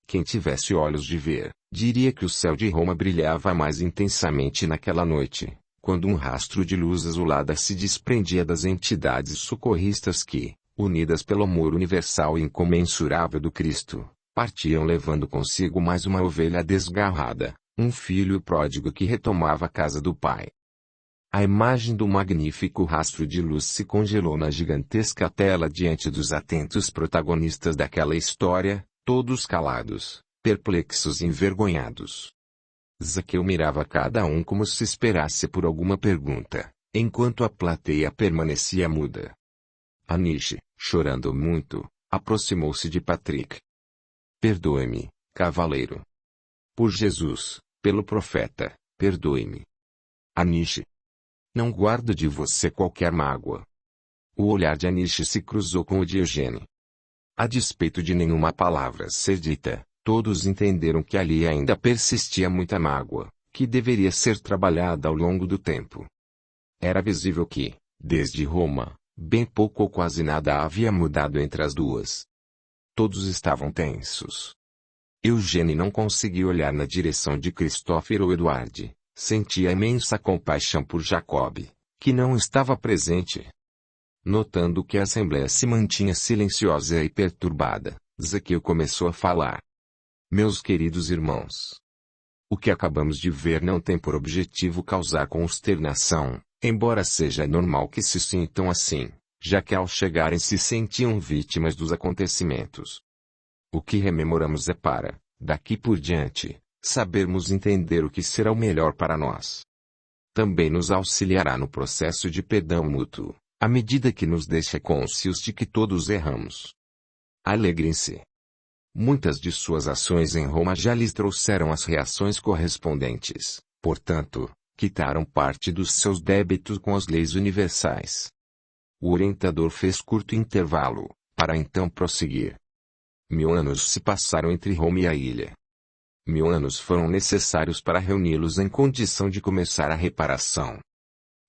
Quem tivesse olhos de ver, diria que o céu de Roma brilhava mais intensamente naquela noite, quando um rastro de luz azulada se desprendia das entidades socorristas que, unidas pelo amor universal e incomensurável do Cristo, partiam levando consigo mais uma ovelha desgarrada, um filho pródigo que retomava a casa do pai. A imagem do magnífico rastro de luz se congelou na gigantesca tela diante dos atentos protagonistas daquela história, todos calados, perplexos e envergonhados. Zaqueu mirava cada um como se esperasse por alguma pergunta, enquanto a plateia permanecia muda. Aniche, chorando muito, aproximou-se de Patrick. Perdoe-me, cavaleiro. Por Jesus, pelo profeta, perdoe-me. Aniche. Não guardo de você qualquer mágoa. O olhar de Aniche se cruzou com o de Eugênio. A despeito de nenhuma palavra ser dita, todos entenderam que ali ainda persistia muita mágoa, que deveria ser trabalhada ao longo do tempo. Era visível que, desde Roma, bem pouco ou quase nada havia mudado entre as duas. Todos estavam tensos. Eugênio não conseguia olhar na direção de Christopher ou Eduarde, sentia imensa compaixão por Jacob, que não estava presente. Notando que a assembleia se mantinha silenciosa e perturbada, Zaqueu começou a falar. Meus queridos irmãos, o que acabamos de ver não tem por objetivo causar consternação, embora seja normal que se sintam assim, já que ao chegarem se sentiam vítimas dos acontecimentos. O que rememoramos é para, daqui por diante, sabermos entender o que será o melhor para nós. Também nos auxiliará no processo de perdão mútuo, à medida que nos deixa cônscios de que todos erramos. Alegrem-se. Muitas de suas ações em Roma já lhes trouxeram as reações correspondentes, portanto, quitaram parte dos seus débitos com as leis universais. O orientador fez curto intervalo, para então prosseguir. 1000 anos se passaram entre Roma e a ilha. 1000 anos foram necessários para reuni-los em condição de começar a reparação.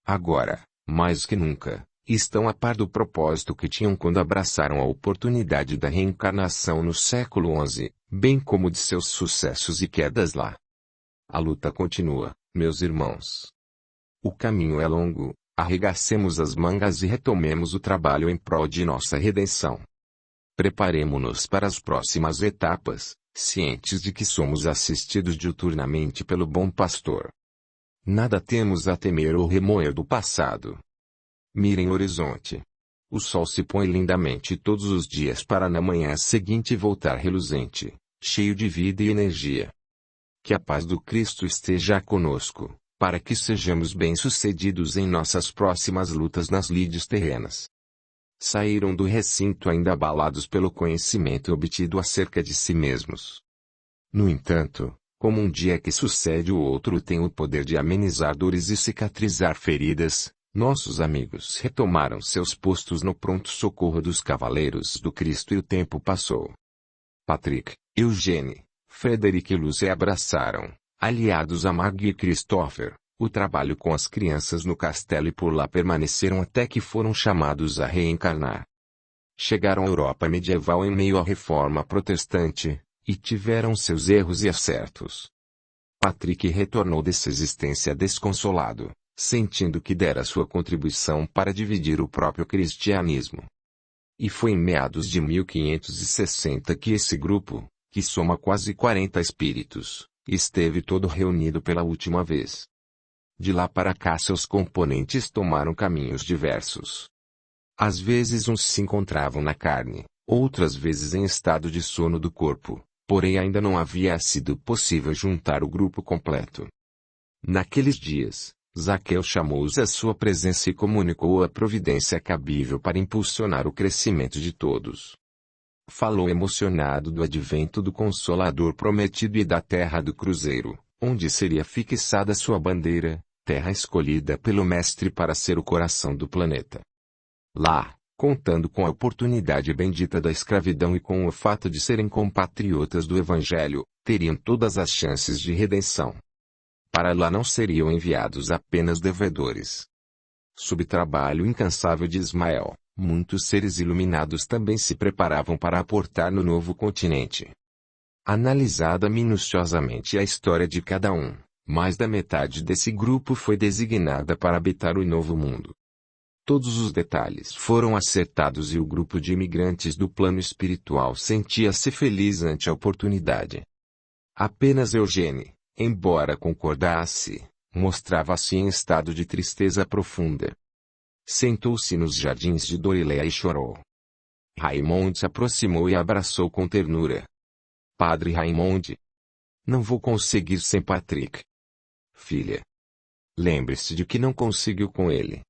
Agora, mais que nunca, estão a par do propósito que tinham quando abraçaram a oportunidade da reencarnação no século XI, bem como de seus sucessos e quedas lá. A luta continua, meus irmãos. O caminho é longo, arregacemos as mangas e retomemos o trabalho em prol de nossa redenção. Preparemo-nos para as próximas etapas, cientes de que somos assistidos diuturnamente pelo bom pastor. Nada temos a temer ou remoer do passado. Mirem o horizonte. O sol se põe lindamente todos os dias para na manhã seguinte voltar reluzente, cheio de vida e energia. Que a paz do Cristo esteja conosco, para que sejamos bem-sucedidos em nossas próximas lutas nas lides terrenas. Saíram do recinto ainda abalados pelo conhecimento obtido acerca de si mesmos. No entanto, como um dia que sucede o outro tem o poder de amenizar dores e cicatrizar feridas, nossos amigos retomaram seus postos no pronto-socorro dos cavaleiros do Cristo e o tempo passou. Patrick, Eugene, Frederick e Lucy abraçaram, aliados a Maggie e Christopher, o trabalho com as crianças no castelo e por lá permaneceram até que foram chamados a reencarnar. Chegaram à Europa medieval em meio à reforma protestante, e tiveram seus erros e acertos. Patrick retornou dessa existência desconsolado, sentindo que dera sua contribuição para dividir o próprio cristianismo. E foi em meados de 1560 que esse grupo, que soma quase 40 espíritos, esteve todo reunido pela última vez. De lá para cá seus componentes tomaram caminhos diversos. Às vezes uns se encontravam na carne, outras vezes em estado de sono do corpo, porém ainda não havia sido possível juntar o grupo completo. Naqueles dias, Zaqueu chamou-os à sua presença e comunicou a providência cabível para impulsionar o crescimento de todos. Falou emocionado do advento do Consolador prometido e da terra do cruzeiro, onde seria fixada sua bandeira, terra escolhida pelo Mestre para ser o coração do planeta. Lá, contando com a oportunidade bendita da escravidão e com o fato de serem compatriotas do Evangelho, teriam todas as chances de redenção. Para lá não seriam enviados apenas devedores. Sob trabalho incansável de Ismael, muitos seres iluminados também se preparavam para aportar no novo continente. Analisada minuciosamente a história de cada um, mais da metade desse grupo foi designada para habitar o novo mundo. Todos os detalhes foram acertados e o grupo de imigrantes do plano espiritual sentia-se feliz ante a oportunidade. Apenas Eugene, embora concordasse, mostrava-se em estado de tristeza profunda. Sentou-se nos jardins de Dorileia e chorou. Raymond se aproximou e abraçou com ternura. Padre Raymond. Não vou conseguir sem Patrick. Filha. Lembre-se de que não conseguiu com ele.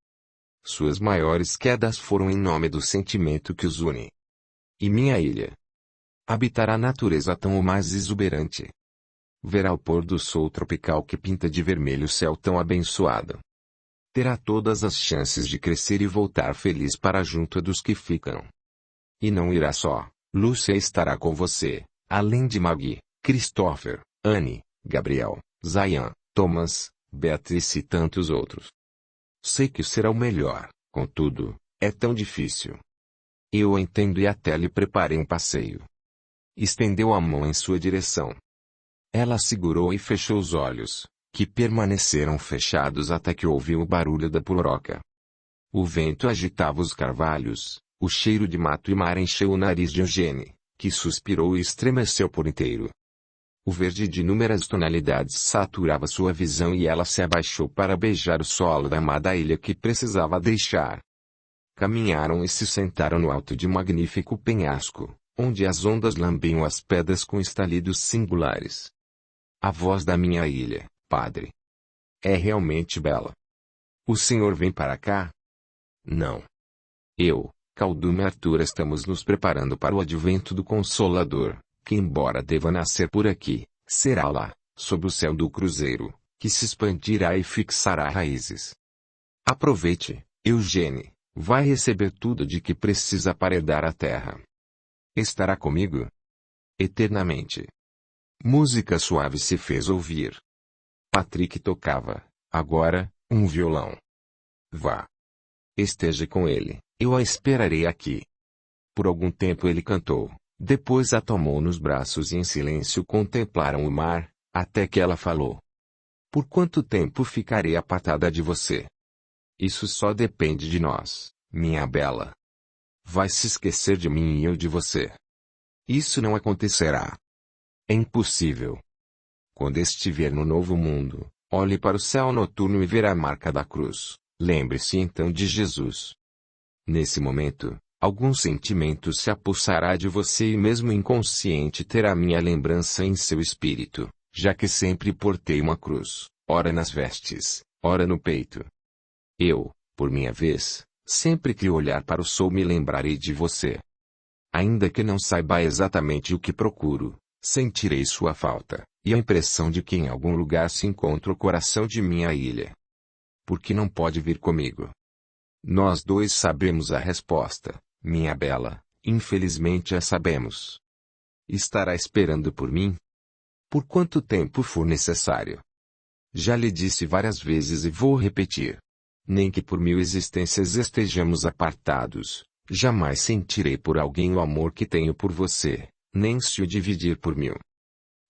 Suas maiores quedas foram em nome do sentimento que os une. E minha ilha habitará a natureza tão ou mais exuberante. Verá o pôr do sol tropical que pinta de vermelho o céu tão abençoado. Terá todas as chances de crescer e voltar feliz para junto dos que ficam. E não irá só, Lúcia estará com você, além de Maggie, Christopher, Anne, Gabriel, Zayan, Thomas, Beatrice e tantos outros. Sei que será o melhor, contudo, é tão difícil. Eu o entendo e até lhe preparei um passeio. Estendeu a mão em sua direção. Ela segurou e fechou os olhos, que permaneceram fechados até que ouviu o barulho da puloroca. O vento agitava os carvalhos, o cheiro de mato e mar encheu o nariz de Eugene, que suspirou e estremeceu por inteiro. O verde de inúmeras tonalidades saturava sua visão e ela se abaixou para beijar o solo da amada ilha que precisava deixar. Caminharam e se sentaram no alto de um magnífico penhasco, onde as ondas lambiam as pedras com estalidos singulares. A voz da minha ilha, padre. É realmente bela. O senhor vem para cá? Não. Eu, Khaldun e Arthur estamos nos preparando para o advento do Consolador, que embora deva nascer por aqui, será lá, sob o céu do cruzeiro, que se expandirá e fixará raízes. Aproveite, Eugene, vai receber tudo de que precisa para herdar a terra. Estará comigo? Eternamente. Música suave se fez ouvir. Patrick tocava, agora, um violão. Vá. Esteja com ele, eu a esperarei aqui. Por algum tempo ele cantou. Depois a tomou nos braços e em silêncio contemplaram o mar, até que ela falou. Por quanto tempo ficarei apartada de você? Isso só depende de nós, minha bela. vai se esquecer de mim e eu de você. Isso não acontecerá. É impossível. Quando estiver no novo mundo, olhe para o céu noturno e verá a marca da cruz. Lembre-se então de Jesus. Nesse momento, algum sentimento se apossará de você e mesmo inconsciente terá minha lembrança em seu espírito, já que sempre portei uma cruz, ora nas vestes, ora no peito. Eu, por minha vez, sempre que olhar para o sol me lembrarei de você. Ainda que não saiba exatamente o que procuro, sentirei sua falta, e a impressão de que em algum lugar se encontra o coração de minha ilha. Por que não pode vir comigo? Nós dois sabemos a resposta, minha bela, infelizmente a sabemos. Estará esperando por mim? Por quanto tempo for necessário? Já lhe disse várias vezes e vou repetir. Nem que por 1000 existências estejamos apartados, jamais sentirei por alguém o amor que tenho por você, nem se o dividir por 1000.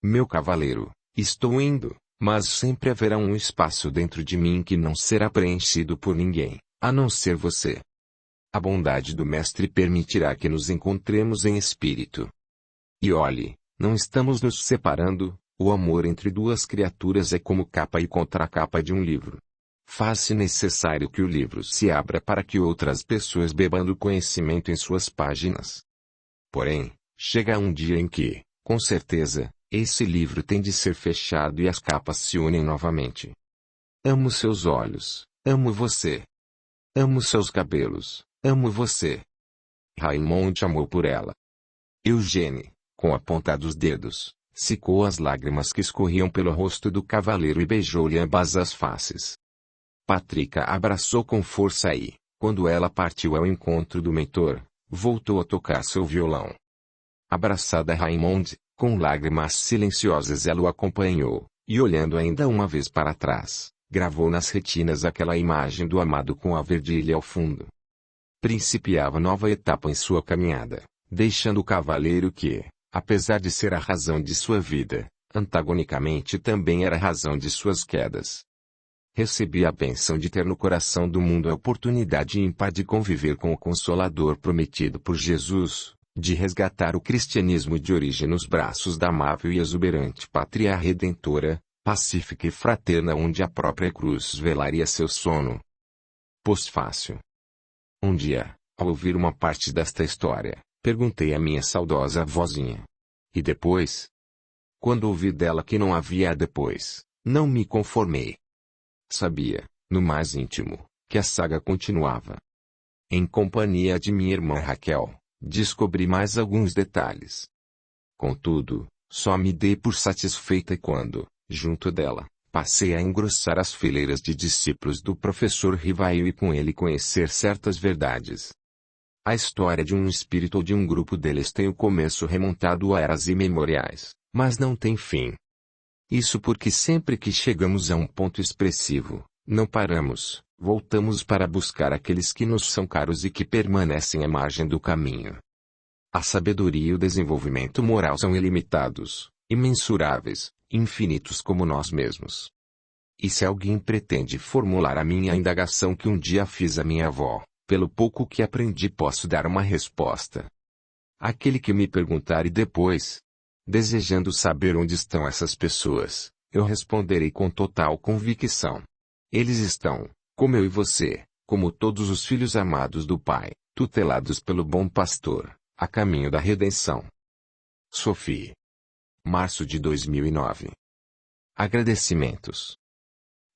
Meu cavaleiro, estou indo, mas sempre haverá um espaço dentro de mim que não será preenchido por ninguém, a não ser você. A bondade do Mestre permitirá que nos encontremos em espírito. E olhe, não estamos nos separando, o amor entre duas criaturas é como capa e contracapa de um livro. Faz-se necessário que o livro se abra para que outras pessoas bebam do conhecimento em suas páginas. Porém, chega um dia em que, com certeza, esse livro tem de ser fechado e as capas se unem novamente. Amo seus olhos, amo você. Amo seus cabelos, amo você. Raymond amou por ela. Eugênie, com a ponta dos dedos, secou as lágrimas que escorriam pelo rosto do cavaleiro e beijou-lhe ambas as faces. Patrica a abraçou com força e, quando ela partiu ao encontro do mentor, voltou a tocar seu violão. Abraçada a Raymond, com lágrimas silenciosas ela o acompanhou, e olhando ainda uma vez para trás, gravou nas retinas aquela imagem do amado com a verdilha ao fundo. Principiava nova etapa em sua caminhada, deixando o cavaleiro que, apesar de ser a razão de sua vida, antagonicamente também era a razão de suas quedas. Recebia a bênção de ter no coração do mundo a oportunidade ímpar de conviver com o Consolador prometido por Jesus, de resgatar o cristianismo de origem nos braços da amável e exuberante pátria redentora, pacífica e fraterna onde a própria cruz velaria seu sono. Pós-fácil. Um dia, ao ouvir uma parte desta história, perguntei à minha saudosa vozinha. E depois? Quando ouvi dela que não havia depois, não me conformei. Sabia, no mais íntimo, que a saga continuava. Em companhia de minha irmã Raquel, descobri mais alguns detalhes. Contudo, só me dei por satisfeita quando, junto dela, passei a engrossar as fileiras de discípulos do professor Rivail e com ele conhecer certas verdades. A história de um espírito ou de um grupo deles tem o começo remontado a eras imemoriais, mas não tem fim. Isso porque sempre que chegamos a um ponto expressivo, não paramos, voltamos para buscar aqueles que nos são caros e que permanecem à margem do caminho. A sabedoria e o desenvolvimento moral são ilimitados, imensuráveis, infinitos como nós mesmos. E se alguém pretende formular a minha indagação que um dia fiz à minha avó, pelo pouco que aprendi posso dar uma resposta. Aquele que me perguntar e depois, desejando saber onde estão essas pessoas, eu responderei com total convicção. Eles estão, como eu e você, como todos os filhos amados do Pai, tutelados pelo bom pastor, a caminho da redenção. Sophie. Março de 2009. Agradecimentos.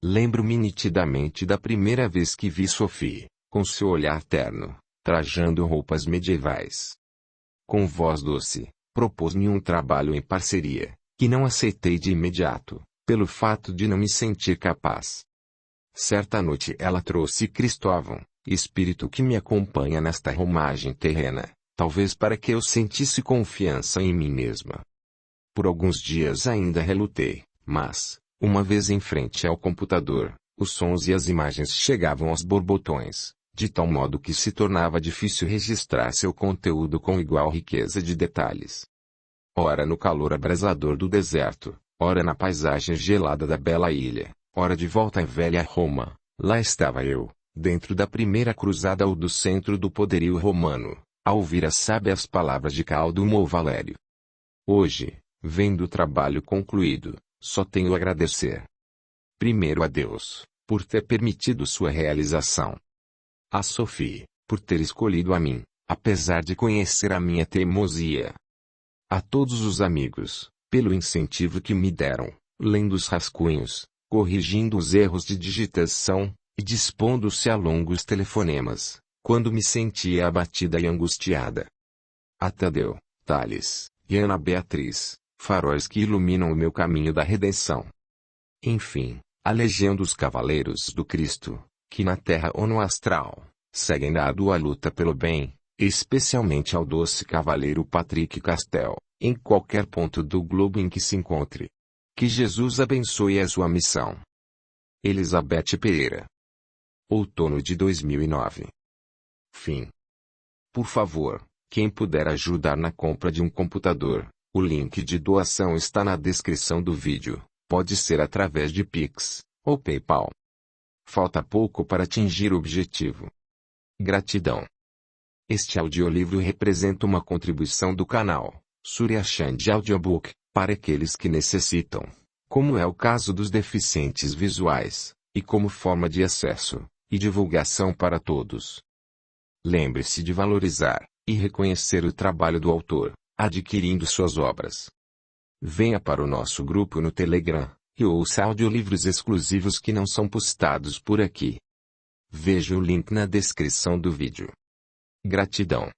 Lembro-me nitidamente da primeira vez que vi Sophie, com seu olhar terno, trajando roupas medievais. Com voz doce, propôs-me um trabalho em parceria, que não aceitei de imediato, pelo fato de não me sentir capaz. Certa noite ela trouxe Cristóvão, espírito que me acompanha nesta romagem terrena, talvez para que eu sentisse confiança em mim mesma. Por alguns dias ainda relutei, mas, uma vez em frente ao computador, os sons e as imagens chegavam aos borbotões, de tal modo que se tornava difícil registrar seu conteúdo com igual riqueza de detalhes. Ora no calor abrasador do deserto, ora na paisagem gelada da bela ilha, ora de volta à velha Roma, lá estava eu, dentro da primeira cruzada ou do centro do poderio romano, ao ouvir as sábias palavras de Caldumo Valério. Hoje, vendo o trabalho concluído, só tenho a agradecer. Primeiro a Deus, por ter permitido sua realização. A Sophie, por ter escolhido a mim, apesar de conhecer a minha teimosia. A todos os amigos, pelo incentivo que me deram, lendo os rascunhos, corrigindo os erros de digitação, e dispondo-se a longos telefonemas, quando me sentia abatida e angustiada. A Tadeu, Thales, e Ana Beatriz, faróis que iluminam o meu caminho da redenção. Enfim, a legião dos cavaleiros do Cristo, que na terra ou no astral, seguem na ardua luta pelo bem, especialmente ao doce cavaleiro Patrick Castel, em qualquer ponto do globo em que se encontre. Que Jesus abençoe a sua missão. Elizabeth Pereira. Outono de 2009. Fim. Por favor, quem puder ajudar na compra de um computador, o link de doação está na descrição do vídeo, pode ser através de Pix, ou PayPal. Falta pouco para atingir o objetivo. Gratidão. Este audiolivro representa uma contribuição do canal, Surya Chand Audiobook, para aqueles que necessitam, como é o caso dos deficientes visuais, e como forma de acesso e divulgação para todos. Lembre-se de valorizar e reconhecer o trabalho do autor, adquirindo suas obras. Venha para o nosso grupo no Telegram, e ouça audiolivros exclusivos que não são postados por aqui. Veja o link na descrição do vídeo. Gratidão.